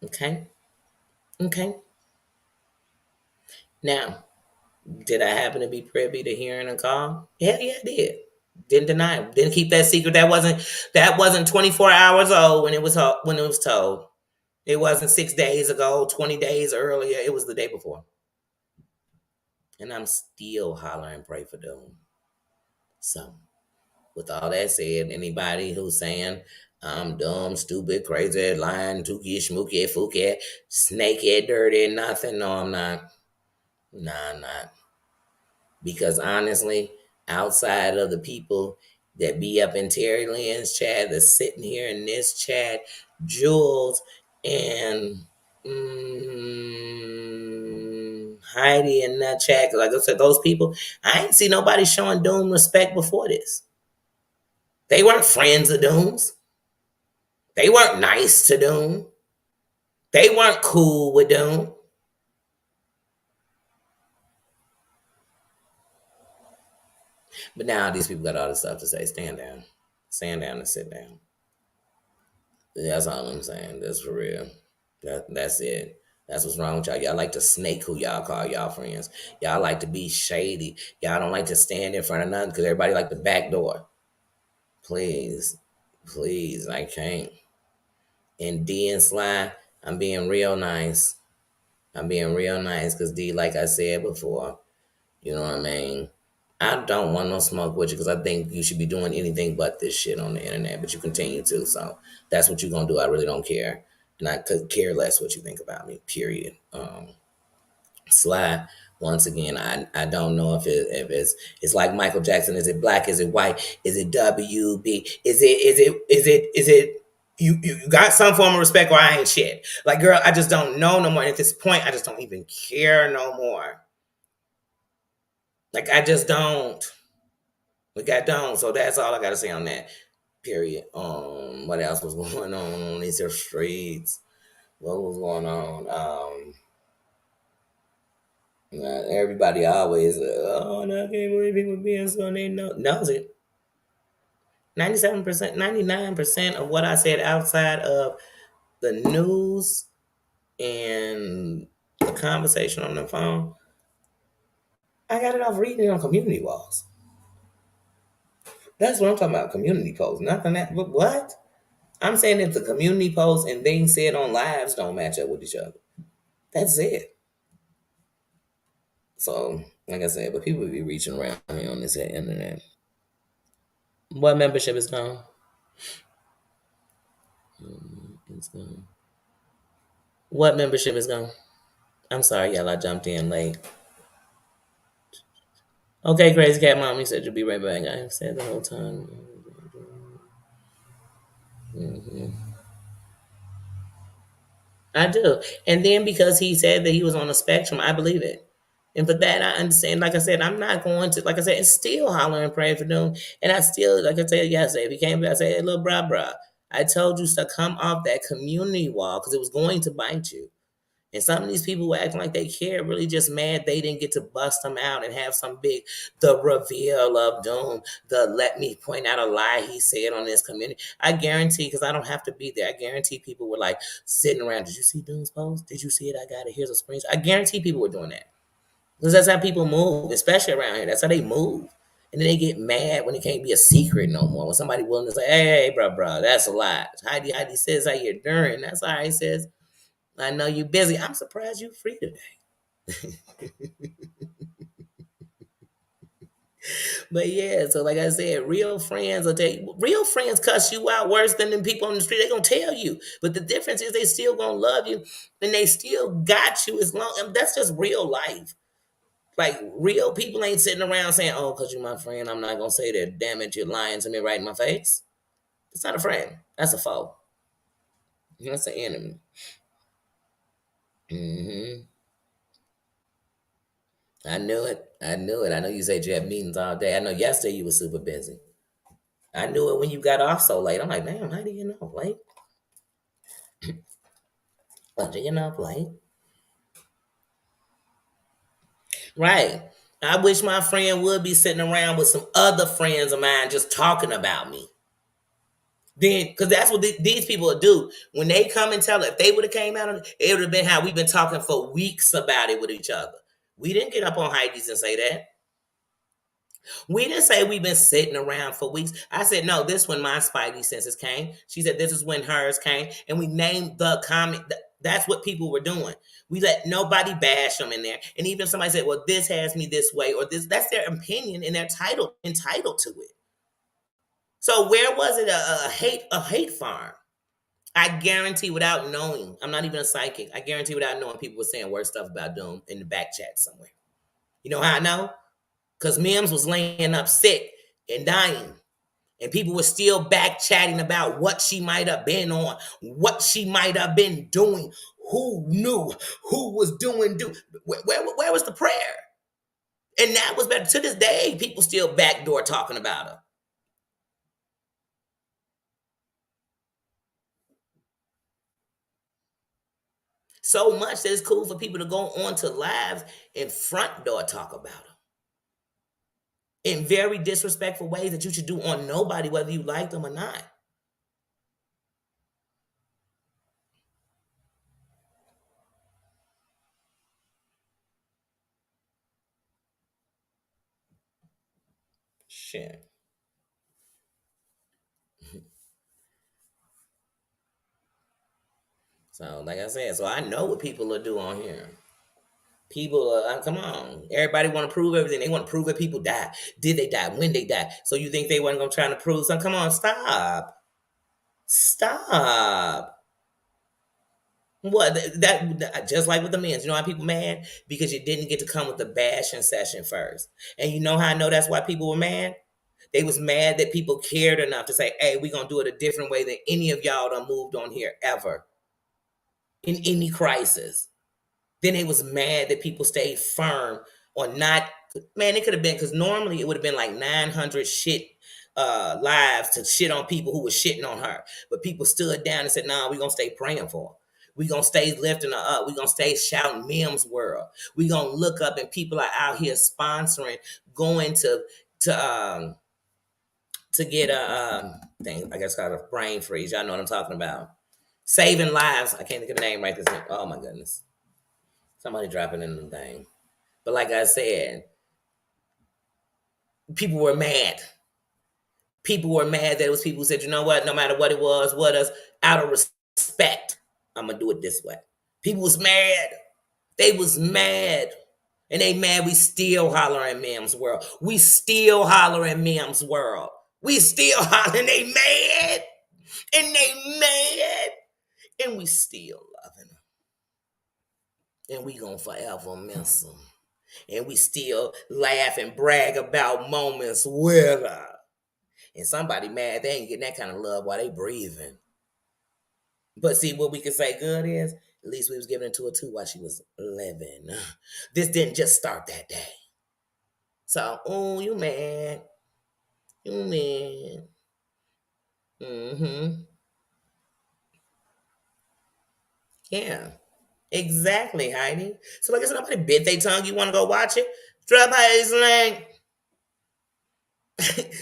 Okay? Okay. Now, did I happen to be privy to hearing a call? Hell yeah, I did. Didn't deny it. Didn't keep that secret. That wasn't 24 hours old when it was told. It wasn't 6 days ago, 20 days earlier. It was the day before. And I'm still hollering pray for doom. So, with all that said, anybody who's saying I'm dumb, stupid, crazy, lying, tookie, schmookie, fookie, snakehead, dirty, nothing, no, I'm not. Nah, not. Because honestly, outside of the people that be up in Terry Lynn's chat, that's sitting here in this chat, Jules and Heidi in that chat, like I said, those people, I ain't see nobody showing Doom respect before this. They weren't friends of Doom's. They weren't nice to Doom. They weren't cool with Doom. But now these people got all this stuff to say. Stand down. Stand down and sit down. That's all I'm saying. That's for real. That's it. That's what's wrong with y'all. Y'all like to snake who y'all call y'all friends. Y'all like to be shady. Y'all don't like to stand in front of nothing because everybody like the back door. Please. Please. I can't. And D and Sly, I'm being real nice. I'm being real nice because D, like I said before, you know what I mean? I don't want no smoke with you because I think you should be doing anything but this shit on the internet, but you continue to. So that's what you're gonna do. I really don't care, and I could care less what you think about me. Period. Sly. Once again, I don't know if it's like Michael Jackson. Is it black? Is it white? Is it WB? Is it you got some form of respect or I ain't shit. Like girl, I just don't know no more. And at this point, I just don't even care no more. Like I just don't. Like I don't. So that's all I gotta say on that. Period. What else was going on these streets? What was going on? Everybody always, oh, no, I can't believe people being so they know. Knows it. 97%, 99% of what I said outside of the news and the conversation on the phone, I got it off reading on community walls. That's what I'm talking about, community posts. Nothing that, but what? I'm saying if the community posts and things said on lives don't match up with each other. That's it. So, like I said, but people be reaching around me on this internet. What membership is gone? It's gone. What membership is gone? I'm sorry, y'all. I jumped in late. Okay, Crazy Cat Mom, you said you'll be right back. I have said the whole time. I do. And then because he said that he was on a spectrum, I believe it. And for that, I understand. Like I said, I'm not going to, like I said, and still holler and pray for them. And I still, like I said yesterday, if he came back, I said, hey, little bruh, I told you to come off that community wall because it was going to bite you. And some of these people who acting like they care really just mad they didn't get to bust them out and have some big, the reveal of doom, the let me point out a lie he said on this community. I guarantee, because I don't have to be there, I guarantee people were like sitting around, did you see Doom's post? Did you see it? I got it. Here's a screenshot. I guarantee people were doing that. Because that's how people move, especially around here. That's how they move. And then they get mad when it can't be a secret no more. When somebody willing to say, hey, bro, that's a lie. Heidi says how you're doing. That's how he says, I know you busy. I'm surprised you free today. But yeah, so like I said, real friends cuss you out worse than the people on the street. They gonna tell you. But the difference is they still gonna love you and they still got you as long. And that's just real life. Like real people ain't sitting around saying, "Oh, cause you're my friend, I'm not gonna say that. Damn it, you're lying to me right in my face." It's not a friend. That's a foe. That's an enemy. Hmm. I knew it. I knew it. I know you said you had meetings all day. I know yesterday you were super busy. I knew it when you got off so late. I'm like, damn, how do you know late? How do you know late? Right. I wish my friend would be sitting around with some other friends of mine just talking about me. Then, because that's what these people would do when they come and tell it. If they would have came out, it would have been how we've been talking for weeks about it with each other. We didn't get up on Heidi's and say that. We didn't say we've been sitting around for weeks. I said, no, this when my spidey senses came. She said, this is when hers came. And we named the comment. That's what people were doing. We let nobody bash them in there. And even if somebody said, well, this has me this way, or this, that's their opinion and they're entitled to it. So where was it a hate farm? I guarantee without knowing, I'm not even a psychic. I guarantee without knowing people were saying worse stuff about Doom in the back chat somewhere. You know how I know? Because Mims was laying up sick and dying. And people were still back chatting about what she might have been on, what she might have been doing, who knew, who was doing, where was the prayer? And that was better. To this day, people still backdoor talking about her. So much that it's cool for people to go on to lives and front door talk about her in very disrespectful ways that you should do on nobody, whether you like them or not. Shit. So, like I said, so I know what people will do on here. People, come on. Everybody want to prove everything. They want to prove that people died. Did they die? When they died? So you think they weren't going to try to prove something? Come on, stop. Stop. What that just like with the men's, you know why people mad? Because you didn't get to come with the bashing session first. And you know how I know that's why people were mad? They was mad that people cared enough to say, hey, we're gonna do it a different way than any of y'all done moved on here ever in any crisis. Then they was mad that people stayed firm on not. Man, it could have been because normally it would have been like 900 shit lives to shit on people who were shitting on her, but people stood down and said, "Nah, we gonna stay praying for her. We gonna stay lifting her up. We gonna stay shouting Mims world. We gonna look up and people are out here sponsoring, going to to get a thing. I guess called a brain freeze. Y'all know what I'm talking about. Saving lives. I can't think of the name right this minute. Oh my goodness. Somebody dropping in the thing. But like I said, people were mad. People were mad that it was people who said, you know what, no matter what it was, what us, out of respect, I'm gonna do it this way. People was mad. They was mad. And they mad we still hollering Mims world. We still hollering Mims world. We still hollering, they mad. And they mad. And we still loving them. And we gonna forever miss them. And we still laugh and brag about moments with her. And somebody mad they ain't getting that kind of love while they breathing. But see, what we can say good is, at least we was giving it to her too while she was living. This didn't just start that day. So, oh, you mad. You mad. Mm-hmm. Yeah. Exactly, Heidi. So like I said, nobody bit their tongue. You want to go watch it? Drop Heidi's link.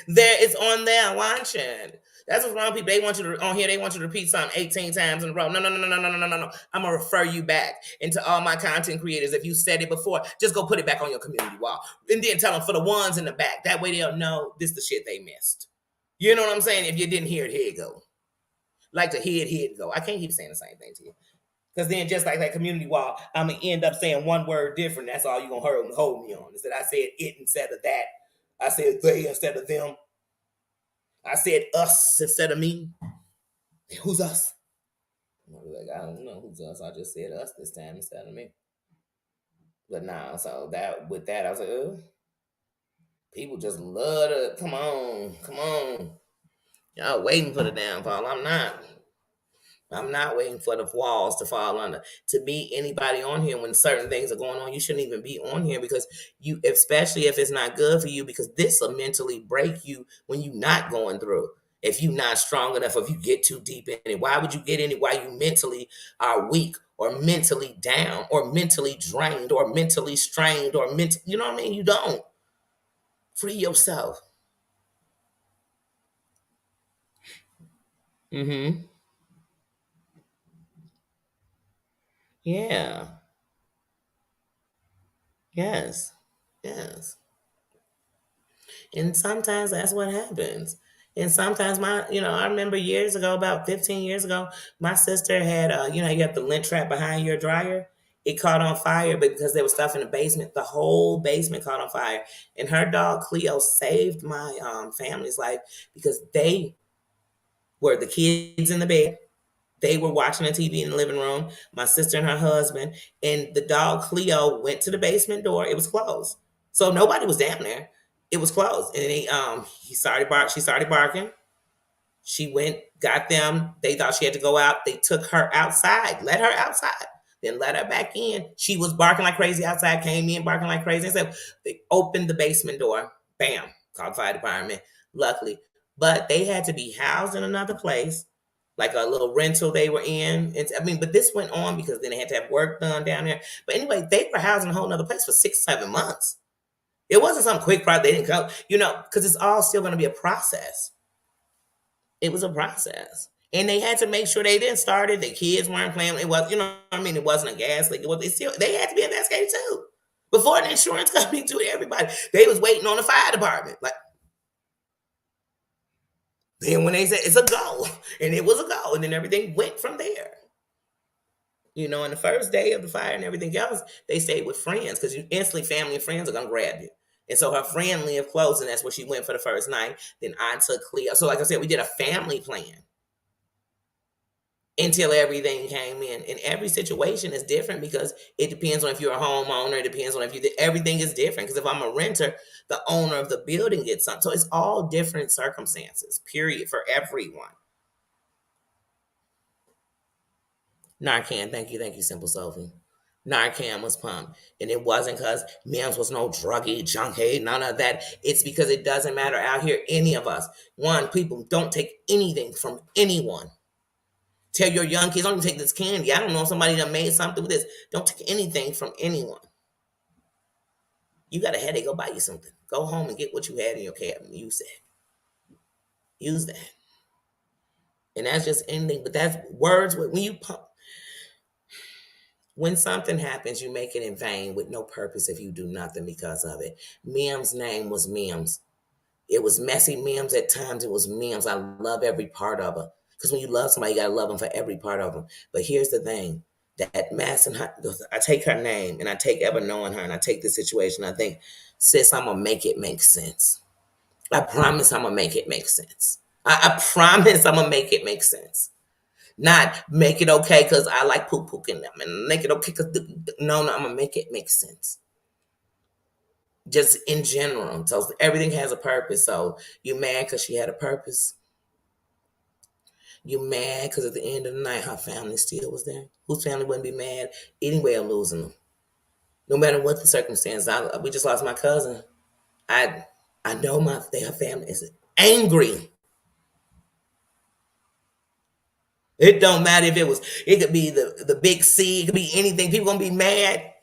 There, it's on there. Watch it. That's what's wrong with people. They want you to on here. They want you to repeat something 18 times in a row. No, no, no, no, no, no, no, no, no. I'm gonna refer you back into all my content creators. If you said it before, just go put it back on your community wall, and then tell them for the ones in the back. That way they'll know this the shit they missed. You know what I'm saying? If you didn't hear it, here you go. Like to hear it go. I can't keep saying the same thing to you. Because then, just like that community wall, I'm gonna end up saying one word different. That's all you're gonna hold me on. Is that I said it instead of that. I said they instead of them. I said us instead of me. Who's us? Like, I don't know who's us. I just said us this time instead of me. But nah, so that with that, I was like, oh, people just love to come on, come on. Y'all waiting for the downfall. I'm not. I'm not waiting for the walls to fall under. To meet anybody on here when certain things are going on, you shouldn't even be on here because you, especially if it's not good for you, because this will mentally break you when you're not going through. If you're not strong enough, if you get too deep in it, why would you get in it while you mentally are weak or mentally down or mentally drained or mentally strained or mental? You know what I mean? You don't free yourself. Mm-hmm. Yeah. Yes. Yes. And sometimes that's what happens. And sometimes I remember years ago, about 15 years ago, my sister had, you have the lint trap behind your dryer. It caught on fire, but because there was stuff in the basement, the whole basement caught on fire. And her dog Cleo saved my family's life because they were the kids in the bed. They were watching the TV in the living room. My sister and her husband, and the dog Cleo went to the basement door. It was closed. So nobody was down there. It was closed. And she started barking. She went, got them. They thought she had to go out. They took her outside, let her outside, then let her back in. She was barking like crazy outside, came in barking like crazy. And so they opened the basement door. Bam, called the fire department, luckily. But they had to be housed in another place, like a little rental they were in. But this went on because then they had to have work done down there. But anyway, they were housed in a whole other place for 6, 7 months. It wasn't some quick project. They didn't come, because it's all still going to be a process. It was a process. And they had to make sure they didn't start it. The kids weren't playing. It was, it wasn't a gas leak. They had to be investigated too. Before the insurance company to everybody. They was waiting on the fire department. Like, then when they said it's a go, and it was a go, and then everything went from there. On the first day of the fire and everything else, they stayed with friends because you instantly family and friends are gonna grab you. And so her friend lived close, and that's where she went for the first night. Then I took Cleo. So, like I said, we did a family plan until everything came in. And every situation is different because it depends on if you're a homeowner. It depends on everything is different. Because if I'm a renter, the owner of the building gets something. So it's all different circumstances, period, for everyone. Narcan, thank you, Simple Sophie. Narcan was pumped. And it wasn't because Mims was no druggy, junkie, none of that. It's because it doesn't matter out here, any of us. One, people don't take anything from anyone. Tell your young kids, don't even take this candy. I don't know if somebody done made something with this. Don't take anything from anyone. You got a headache, go buy you something. Go home and get what you had in your cabinet. Use that. Use that. And that's just anything. But that's words. When you pump, when something happens, you make it in vain with no purpose if you do nothing because of it. Mims' name was Mims. It was messy Mims at times. It was Mims. I love every part of her. Because when you love somebody, you got to love them for every part of them. But here's the thing. That Madison, I take her name and I take ever knowing her and I take the situation. I think, sis, I'm going to make it make sense. I promise I'm going to make it make sense. I promise I'm going to make it make sense. Not make it okay because I like poop-pooking them and make it okay because, no, I'm going to make it make sense. Just in general. So everything has a purpose. So you mad because she had a purpose? You mad because at the end of the night, her family still was there? Whose family wouldn't be mad anyway of losing them? No matter what the circumstance. We just lost my cousin. I know her family is angry. It don't matter if it could be the big C, it could be anything. People gonna be mad.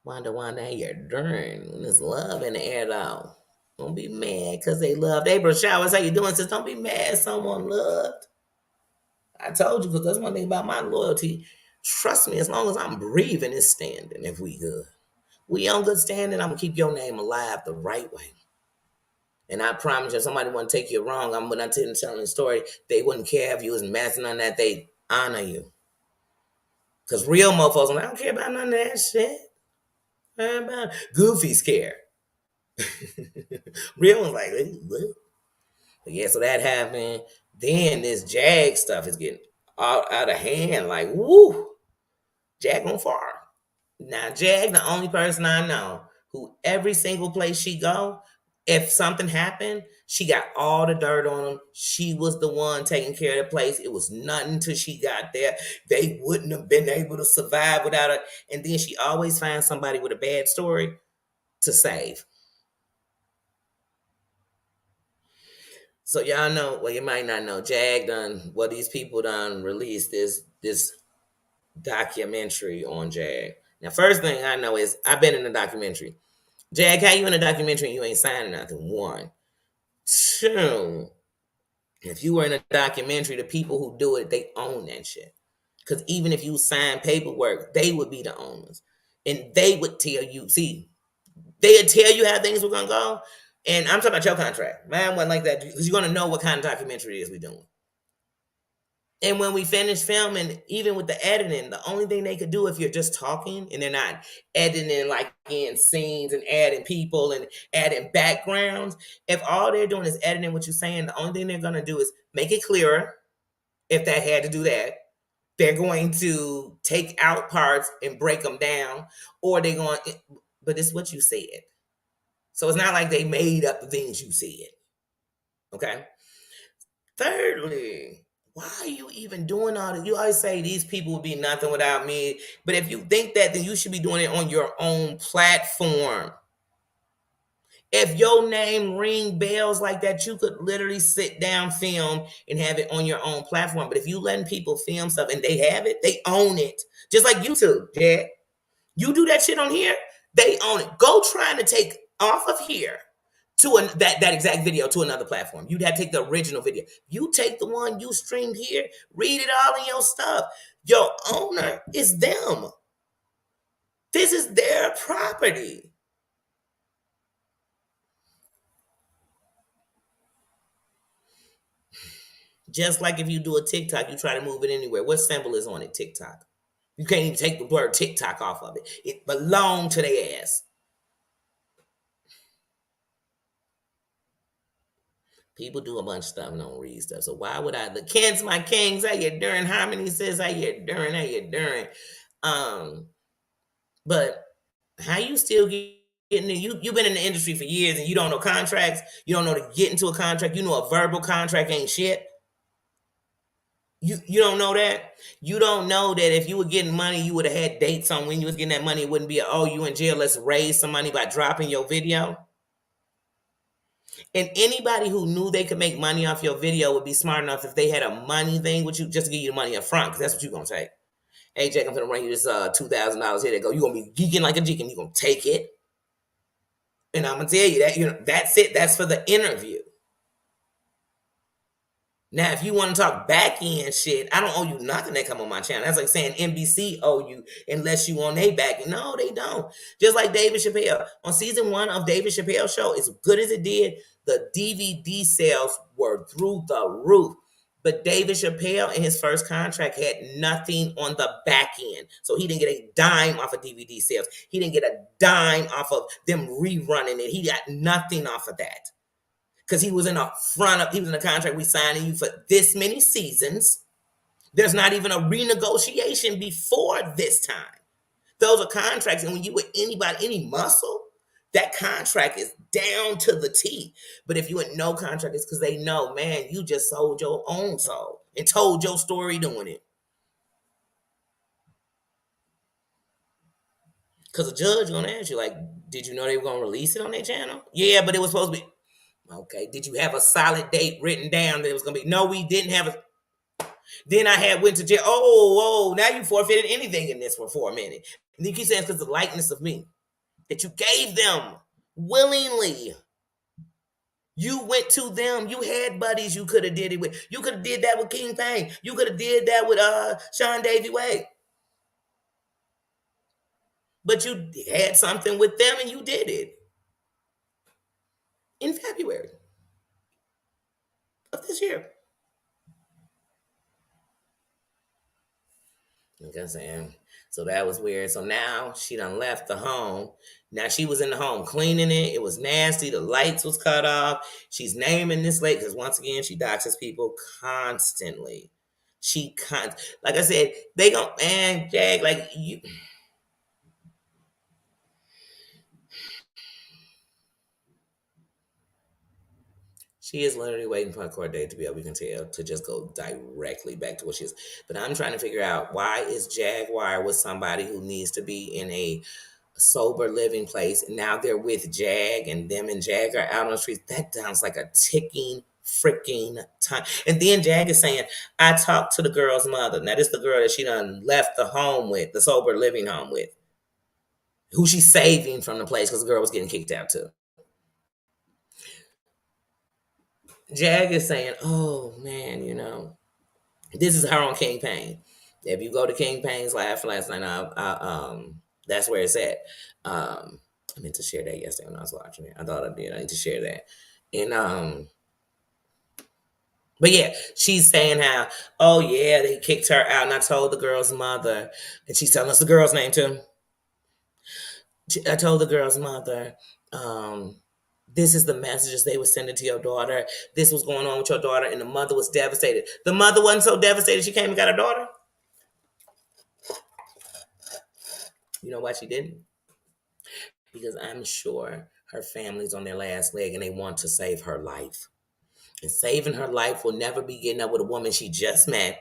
Wonder you're doing when there's love in the air though. Don't be mad because they loved. April Showers, how you doing? Says don't be mad someone loved. I told you because that's one thing about my loyalty. Trust me, as long as I'm breathing, it's standing. If we good, we on good standing. I'm gonna keep your name alive the right way. And I promise you, if somebody want to take you wrong, when I'm telling the story, they wouldn't care if you was messing on that. They honor you. Because real mofos, I don't care about none of that shit. About Goofy scared. Real one's like, what? But yeah, so that happened. Then this Jag stuff is getting out of hand. Like, woo, Jag on fire. Now, Jag, the only person I know who every single place she go, if something happened, she got all the dirt on them. She was the one taking care of the place. It was nothing till she got there. They wouldn't have been able to survive without her. And then she always finds somebody with a bad story to save. So y'all know, well, you might not know, Jag these people done released this documentary on Jag. Now, first thing I know is I've been in a documentary. Jag, how you in a documentary and you ain't signing nothing? One. Two, if you were in a documentary, the people who do it, they own that shit. Because even if you sign paperwork, they would be the owners. And they would tell you, they would tell you how things were going to go. And I'm talking about your contract. Mine wasn't like that because you're going to know what kind of documentary it is we're doing. And when we finish filming, even with the editing, the only thing they could do if you're just talking and they're not editing like in scenes and adding people and adding backgrounds, if all they're doing is editing what you're saying, the only thing they're going to do is make it clearer, if that had to do that, They're going to take out parts and break them down, or they're going, but it's what you said. So it's not like they made up the things you said. Okay. Thirdly, why are you even doing all this? You always say these people would be nothing without me. But if you think that, then you should be doing it on your own platform. If your name ring bells like that, you could literally sit down, film, and have it on your own platform. But if you letting people film stuff and they have it, they own it. Just like YouTube, yeah. You do that shit on here, they own it. Go trying to take off of here to that exact video to another platform. You'd have to take the original video. You take the one you streamed here, read it all in your stuff. Your owner is them. This is their property. Just like if you do a TikTok, you try to move it anywhere. What symbol is on it? TikTok. You can't even take the word TikTok off of it. It belonged to their ass. People do a bunch of stuff and don't read stuff. So why would I? The Kens, my kings, how you doing? Harmony says, how you doing? How you doing? But how you still getting you've been in the industry for years and you don't know contracts. You don't know to get into a contract. You know a verbal contract ain't shit. You don't know that. You don't know that if you were getting money, you would have had dates on when you was getting that money. It wouldn't be, oh, you in jail. Let's raise some money by dropping your video. And anybody who knew they could make money off your video would be smart enough if they had a money thing with you just to give you the money up front, because that's what you're gonna take. Hey Jack, I'm gonna run you this $2,000 here. They go, you're gonna be geeking like a geek and you're gonna take it. And I'm gonna tell you that, that's it. That's for the interview. Now, if you want to talk back end shit, I don't owe you nothing that come on my channel. That's like saying NBC owe you unless you on their back end. No, they don't. Just like David Chappelle. On season 1 of David Chappelle's show, as good as it did, the DVD sales were through the roof. But David Chappelle in his first contract had nothing on the back end. So he didn't get a dime off of DVD sales. He didn't get a dime off of them rerunning it. He got nothing off of that. Because he was in a contract, we signing you for this many seasons. There's not even a renegotiation before this time. Those are contracts, and when you with anybody, any muscle, that contract is down to the T. But if you with no contract, it's because they know, man, you just sold your own soul and told your story doing it. Because the judge gonna ask you, like, did you know they were gonna release it on their channel? Yeah, but it was supposed to be. Okay, did you have a solid date written down that it was gonna be? No, we didn't have a. Then I went to jail. Oh, now you forfeited anything in this for a minute. And you keep saying it's because of the likeness of me that you gave them willingly. You went to them. You had buddies you could have did it with. You could have did that with King Payne. You could have did that with Sean Davy Wade. But you had something with them and you did it in February of this year. You know what I'm saying? So that was weird. So now she done left the home. Now she was in the home cleaning it. It was nasty. The lights was cut off. She's naming this lake because once again, she doxes people constantly. Like I said, they gon' man, Jack, like you. She is literally waiting for a court date to be able, we can tell, to just go directly back to what she is. But I'm trying to figure out, why is Jaguar with somebody who needs to be in a sober living place, and now they're with Jag, and them and Jag are out on the streets? That sounds like a ticking freaking time. And then Jag is saying, I talked to the girl's mother. Now this is the girl that she done left the home with, the sober living home with, who she's saving from the place because the girl was getting kicked out too. Jag is saying, oh man, this is her on King Payne. If you go to King Payne's live last night, that's where it's at. I meant to share that yesterday when I was watching it. I thought I did. I need to share that. And but yeah, she's saying how, oh yeah, they kicked her out, and I told the girl's mother, and she's telling us the girl's name too. I told the girl's mother, this is the messages they were sending to your daughter. This was going on with your daughter, and the mother was devastated. The mother wasn't so devastated she came and got her daughter. You know why she didn't? Because I'm sure her family's on their last leg and they want to save her life. And saving her life will never be getting up with a woman she just met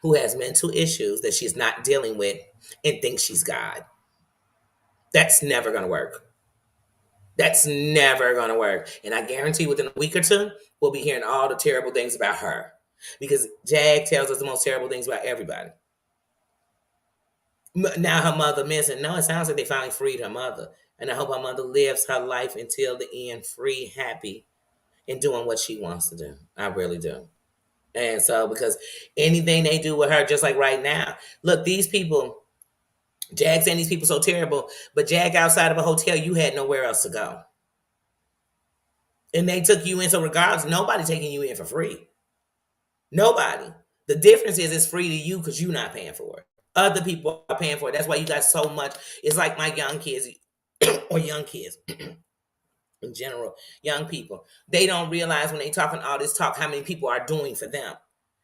who has mental issues that she's not dealing with and thinks she's God. That's never going to work. That's never going to work. And I guarantee within a week or two, we'll be hearing all the terrible things about her. Because Jag tells us the most terrible things about everybody. Now her mother missing. No, it sounds like they finally freed her mother. And I hope her mother lives her life until the end, free, happy, and doing what she wants to do. I really do. And so, because anything they do with her, just like right now, look, these people, Jag saying these people so terrible, but Jag outside of a hotel, you had nowhere else to go. And they took you in. So regardless, nobody taking you in for free. Nobody. The difference is it's free to you because you're not paying for it. Other people are paying for it. That's why you got so much. It's like my young kids or young kids in general, young people. They don't realize when they talking all this talk how many people are doing for them.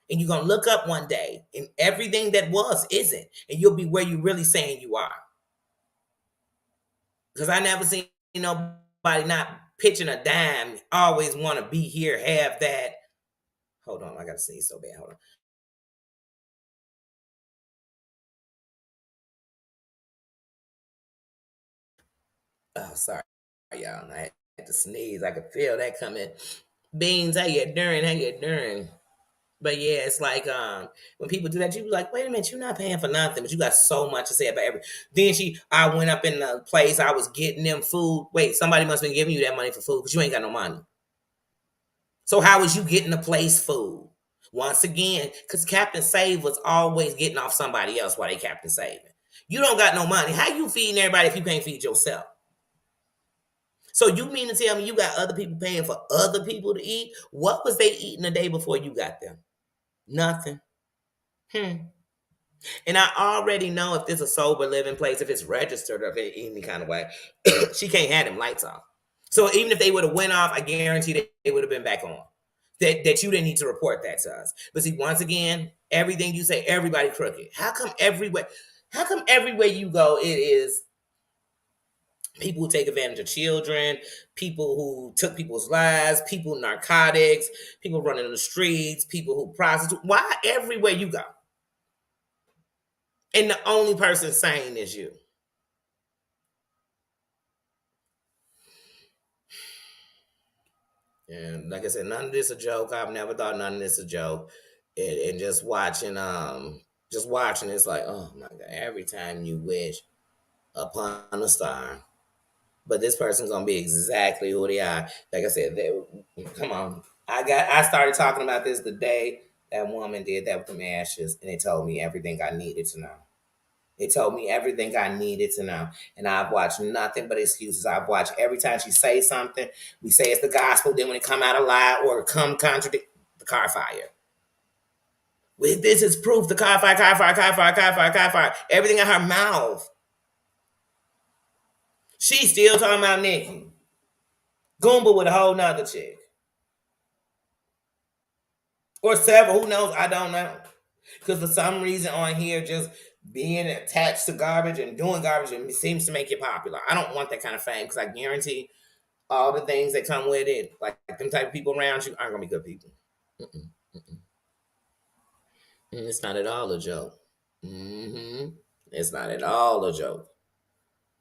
And you're going to look up one day and everything that was isn't. And you'll be where you really saying you are. Because I never seen nobody not pitching a dime, always want to be here, have that. Hold on, I got to sneeze so bad. Hold on. Oh, sorry, y'all. I had to sneeze. I could feel that coming. Beans, how you doing? How you doing? But yeah, it's like when people do that, you be like, wait a minute, you're not paying for nothing, but you got so much to say about everything. Then I went up in the place, I was getting them food. Wait, somebody must have been giving you that money for food because you ain't got no money. So how was you getting the place food? Once again, because Captain Save was always getting off somebody else while they Captain Saving. You don't got no money. How you feeding everybody if you can't feed yourself? So you mean to tell me you got other people paying for other people to eat? What was they eating the day before you got them? Nothing. And I already know if this is a sober living place, if it's registered or if any kind of way, she can't have them lights off. So even if they would have went off, I guarantee that they would have been back on. That you didn't need to report that to us. But see, once again, everything you say, everybody crooked. How come everywhere you go, it is people who take advantage of children, people who took people's lives, people narcotics, people running in the streets, people who prostitute. Why everywhere you go? And the only person sane is you. And like I said, none of this a joke. I've never thought none of this a joke. And just watching, it's like, oh my God, every time you wish upon a star. But this person's gonna be exactly who they are. Like I said, come on. I started talking about this the day that woman did that with them ashes, and it told me everything I needed to know. It told me everything I needed to know. And I've watched nothing but excuses. I've watched every time she says something, we say it's the gospel. Then when it come out a lie or come contradict, the car fire. With this is proof, the car fire, car fire, car fire, car fire, car fire. Everything in her mouth. She's still talking about Nikki. Goomba with a whole nother chick. Or several, who knows? I don't know. Because for some reason on here, just being attached to garbage and doing garbage it seems to make you popular. I don't want that kind of fame because I guarantee all the things that come with it, like them type of people around you, aren't gonna be good people. Mm-mm, mm-mm. It's not at all a joke. It's not at all a joke.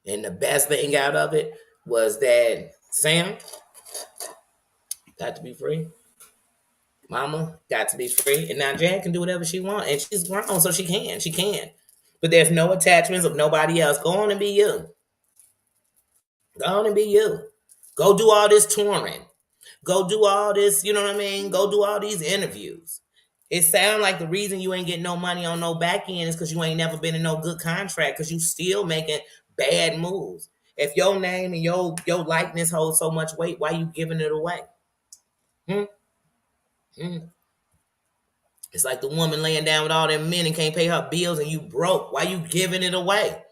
And the best thing out of it was that Sam got to be free. Mama got to be free. And now Jan can do whatever she wants. And she's grown, so she can. She can. But there's no attachments of nobody else. Go on and be you. Go on and be you. Go do all this touring. Go do all this, you know what I mean? Go do all these interviews. It sounds like the reason you ain't getting no money on no back end is because you ain't never been in no good contract because you still making bad moves. If your name and your likeness holds so much weight, why you giving it away? Hmm? Hmm. It's like the woman laying down with all them men and can't pay her bills and you broke. Why you giving it away?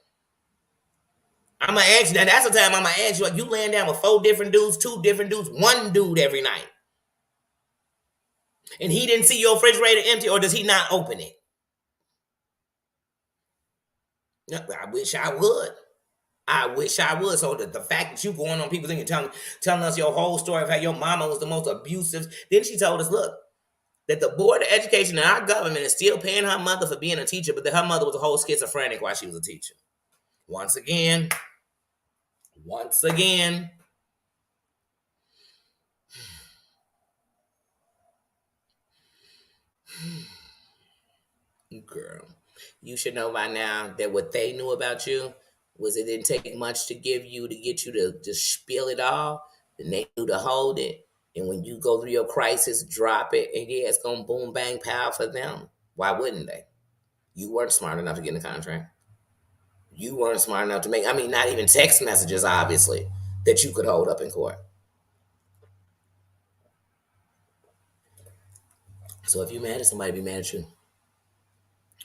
I'm gonna ask you that. That's the time I'm gonna ask you. Like, you laying down with 4 different dudes, 2 different dudes, 1 dude every night, and he didn't see your refrigerator empty, or does he not open it? Yeah, I wish I would. I wish I would. So the fact that you going on people's thing and telling us your whole story of how your mama was the most abusive. Then she told us, look, that the board of education and our government is still paying her mother for being a teacher, but that her mother was a whole schizophrenic while she was a teacher. Once again, once again, girl, you should know by now that what they knew about you was it didn't take much to get you to just spill it all. Then they knew to hold it. And when you go through your crisis, drop it. And yeah, it's gonna boom bang pow for them. Why wouldn't they? You weren't smart enough to get in the contract. You weren't smart enough to make, I mean, not even text messages, obviously, that you could hold up in court. So if you're mad at somebody, be mad at you.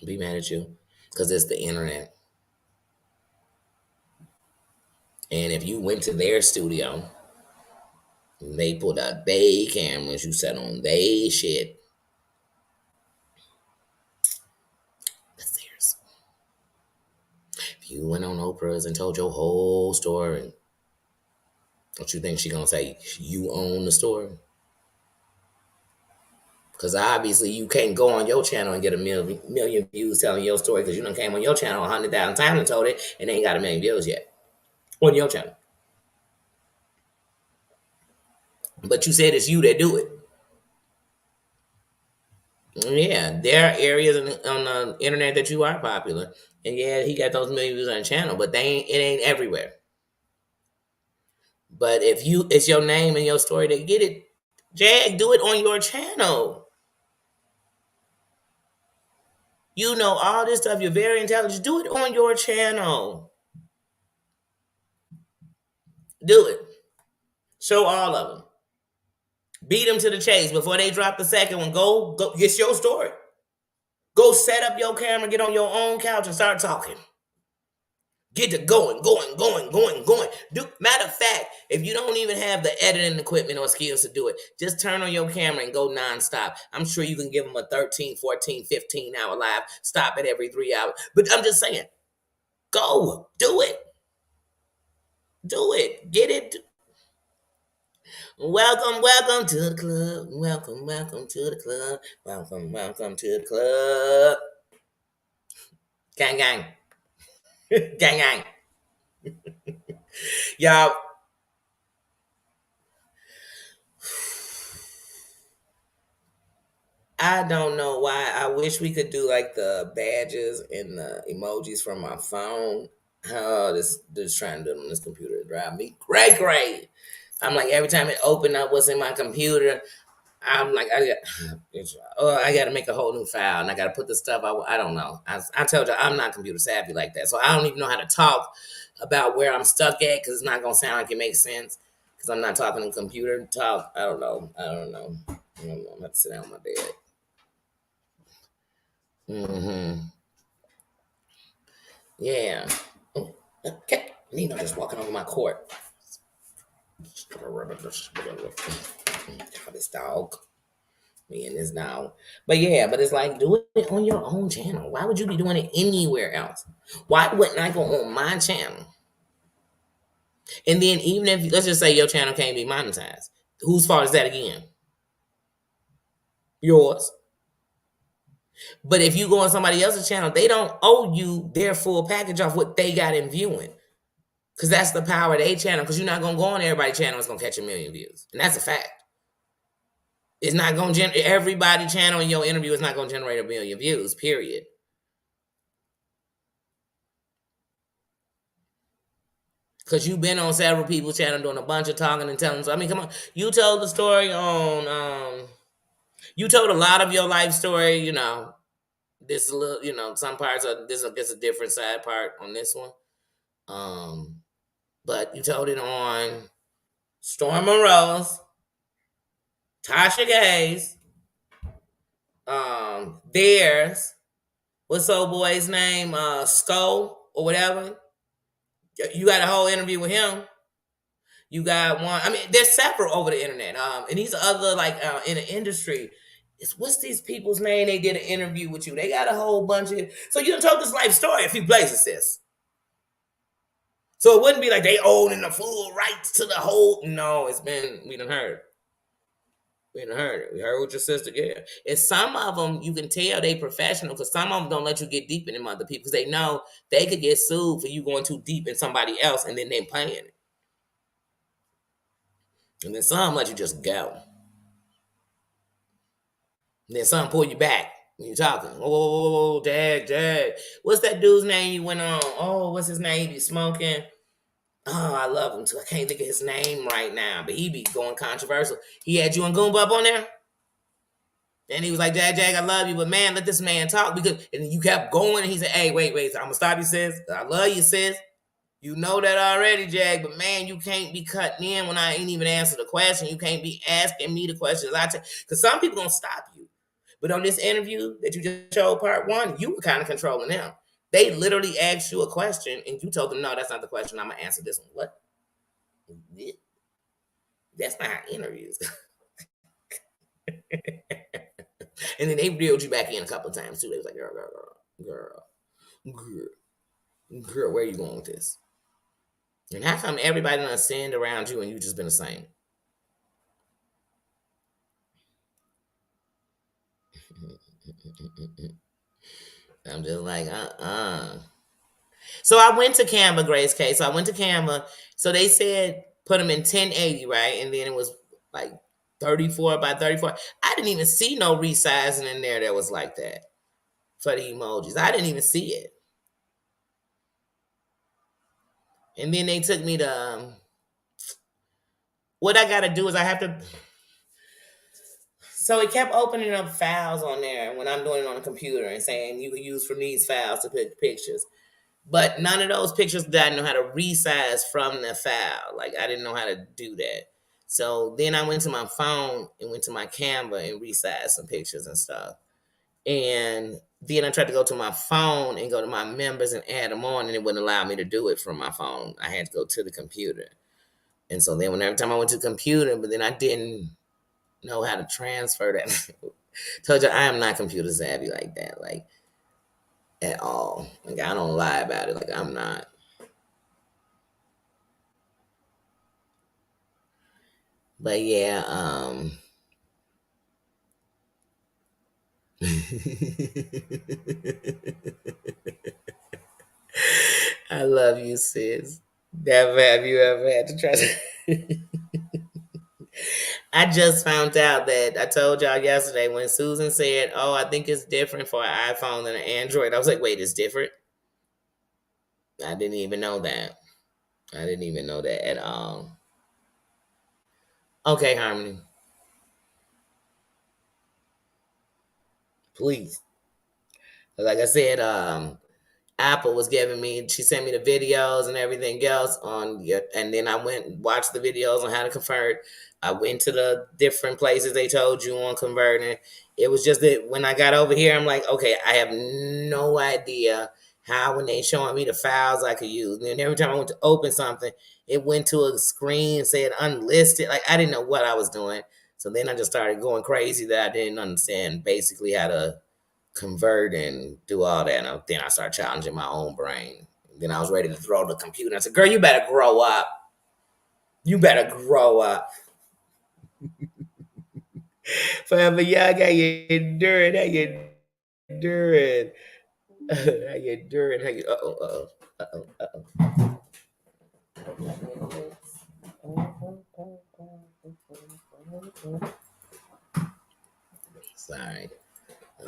Be mad at you. Because it's the internet. And if you went to their studio, they pulled out they cameras, you sat on they shit. That's theirs. If you went on Oprah's and told your whole story, don't you think she gonna say you own the story? Because obviously you can't go on your channel and get a million views telling your story because you done came on your channel 100,000 times and told it and they ain't got a million views yet on your channel. But you said it's you that do it. Yeah, there are areas on the internet that you are popular, and yeah, he got those million views on the channel, but it ain't everywhere. But if it's your name and your story to get it, Jag, do it on your channel. You know all this stuff. You're very intelligent. Do it on your channel. Do it. Show all of them. Beat them to the chase before they drop the second one. Go. It's your story. Go set up your camera, get on your own couch, and start talking. Get to going. Matter of fact, if you don't even have the editing equipment or skills to do it, just turn on your camera and go nonstop. I'm sure you can give them a 13, 14, 15-hour live. Stop it every 3 hours. But I'm just saying, go. Do it. Do it. Get it. Welcome to the club. Welcome to the club. Welcome to the club. Gang. Gang. Y'all, I don't know why. I wish we could do like the badges and the emojis from my phone. Oh, this trying to do it on this computer drive me cray. I'm like every time it open up what's in my computer, I'm like I got to make a whole new file and I got to put the stuff. I don't know. I told you I'm not computer savvy like that, so I don't even know how to talk about where I'm stuck at because it's not gonna sound like it makes sense because I'm not talking in computer talk. I don't know. I'm gonna have to sit down on my bed. Yeah. Oh, okay. Nino just walking over my court. This dog. Me and this dog. But yeah, but it's like, do it on your own channel. Why would you be doing it anywhere else? Why wouldn't I go on my channel? And then even if, let's just say your channel can't be monetized. Whose fault is that again? Yours. But if you go on somebody else's channel, they don't owe you their full package off what they got in viewing. Because that's the power of their channel. Because you're not going to go on everybody's channel. It's going to catch a million views. And that's a fact. It's not going to generate, everybody channel in your interview is not going to generate a million views, period. Because you've been on several people's channel doing a bunch of talking and telling. So, I mean, come on. You told the story on, you told a lot of your life story, this a little, some parts of this gets a different side part on this one. But you told it on Storm Rose, Tasha Gaze, theirs, what's old boy's name? Skull or whatever. You got a whole interview with him. You got one. I mean, there's several over the internet. And these other like in the industry. It's what's these people's name? They did an interview with you. They got a whole bunch of. So you done told this life story a few places, sis. So it wouldn't be like they owning the full rights to the whole. No, it's been we done heard. We done heard it. We heard what your sister gave. And some of them, you can tell they professional because some of them don't let you get deep in them other people because they know they could get sued for you going too deep in somebody else and then they playing it. And then some let you just go. And then some pull you back when you're talking. Oh, Jag. What's that dude's name you went on? Oh, what's his name? He be smoking. Oh, I love him too. I can't think of his name right now, but he be going controversial. He had you and Goomba up on there? And he was like, Jag, I love you, but man, let this man talk because and you kept going and he said, hey, wait, I'm gonna stop you, sis. I love you, sis. You know that already, Jag, but man, you can't be cutting in when I ain't even answer the question. You can't be asking me the questions I take. Because some people gonna stop you. But on this interview that you just showed part one, you were kind of controlling them. They literally asked you a question and you told them, no, that's not the question. I'm gonna answer this one. What? That's not how interviews go. And then they reeled you back in a couple of times too. They was like, girl, where are you going with this? And how come everybody done sinned around you and you just been the same? I'm just like, So I went to Canva, Grace K. So I went to Canva. So they said put them in 1080, right? And then it was like 34 by 34. I didn't even see no resizing in there that was like that for the emojis. I didn't even see it. And then they took me to what I gotta do is I have to. So it kept opening up files on there when I'm doing it on a computer and saying you can use from these files to pick pictures. But none of those pictures did I know how to resize from the file. Like I didn't know how to do that. So then I went to my phone and went to my Canva and resized some pictures and stuff. And then I tried to go to my phone and go to my members and add them on, and it wouldn't allow me to do it from my phone. I had to go to the computer. And so then every time I went to the computer, but then I didn't know how to transfer that. Told you I am not computer savvy like that, like at all. Like I don't lie about it. Like I'm not. But yeah, I love you, sis. Never have you ever had to try to. I just found out that I told y'all yesterday when Susan said, "Oh, I think it's different for an iPhone than an Android." I was like, "Wait, it's different?" I didn't even know that. I didn't even know that at all. Okay, Harmony, please. Like I said, Apple was giving me. She sent me the videos and everything else on, and then I went and watched the videos on how to convert. I went to the different places they told you on converting. It was just that when I got over here, I'm like, okay, I have no idea how when they showing me the files I could use. And then every time I went to open something, it went to a screen said unlisted. Like I didn't know what I was doing. So then I just started going crazy that I didn't understand basically how to convert and do all that. And then I started challenging my own brain. Then I was ready to throw the computer. I said, "Girl, you better grow up. You better grow up." Forever young, how you doing? How you doing? How you doing? How you? Sorry,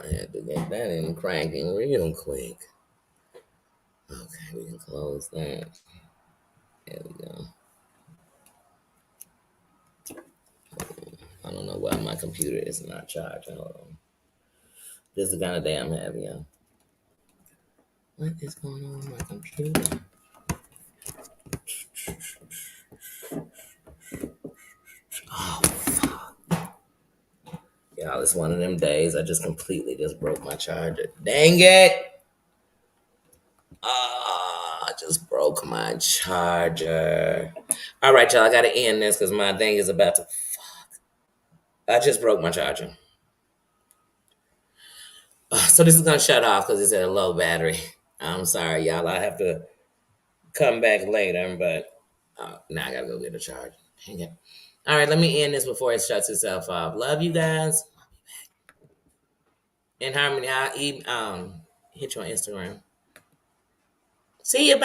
I had to get that in cranking real quick. Okay, we can close that. There we go. I don't know why my computer is not charging. Hold on. This is the kind of day I'm having, y'all. What is going on with my computer? Oh, fuck. Y'all, it's one of them days I just completely just broke my charger. Dang it! I just broke my charger. All right, y'all, I gotta end this because my thing is about to. Fuck. I just broke my charger. So this is gonna shut off because it's at a low battery. I'm sorry, y'all. I have to come back later, but now I gotta go get a charge. Dang it. All right, let me end this before it shuts itself off. Love you guys. In Harmony, I'll hit you on Instagram. See you.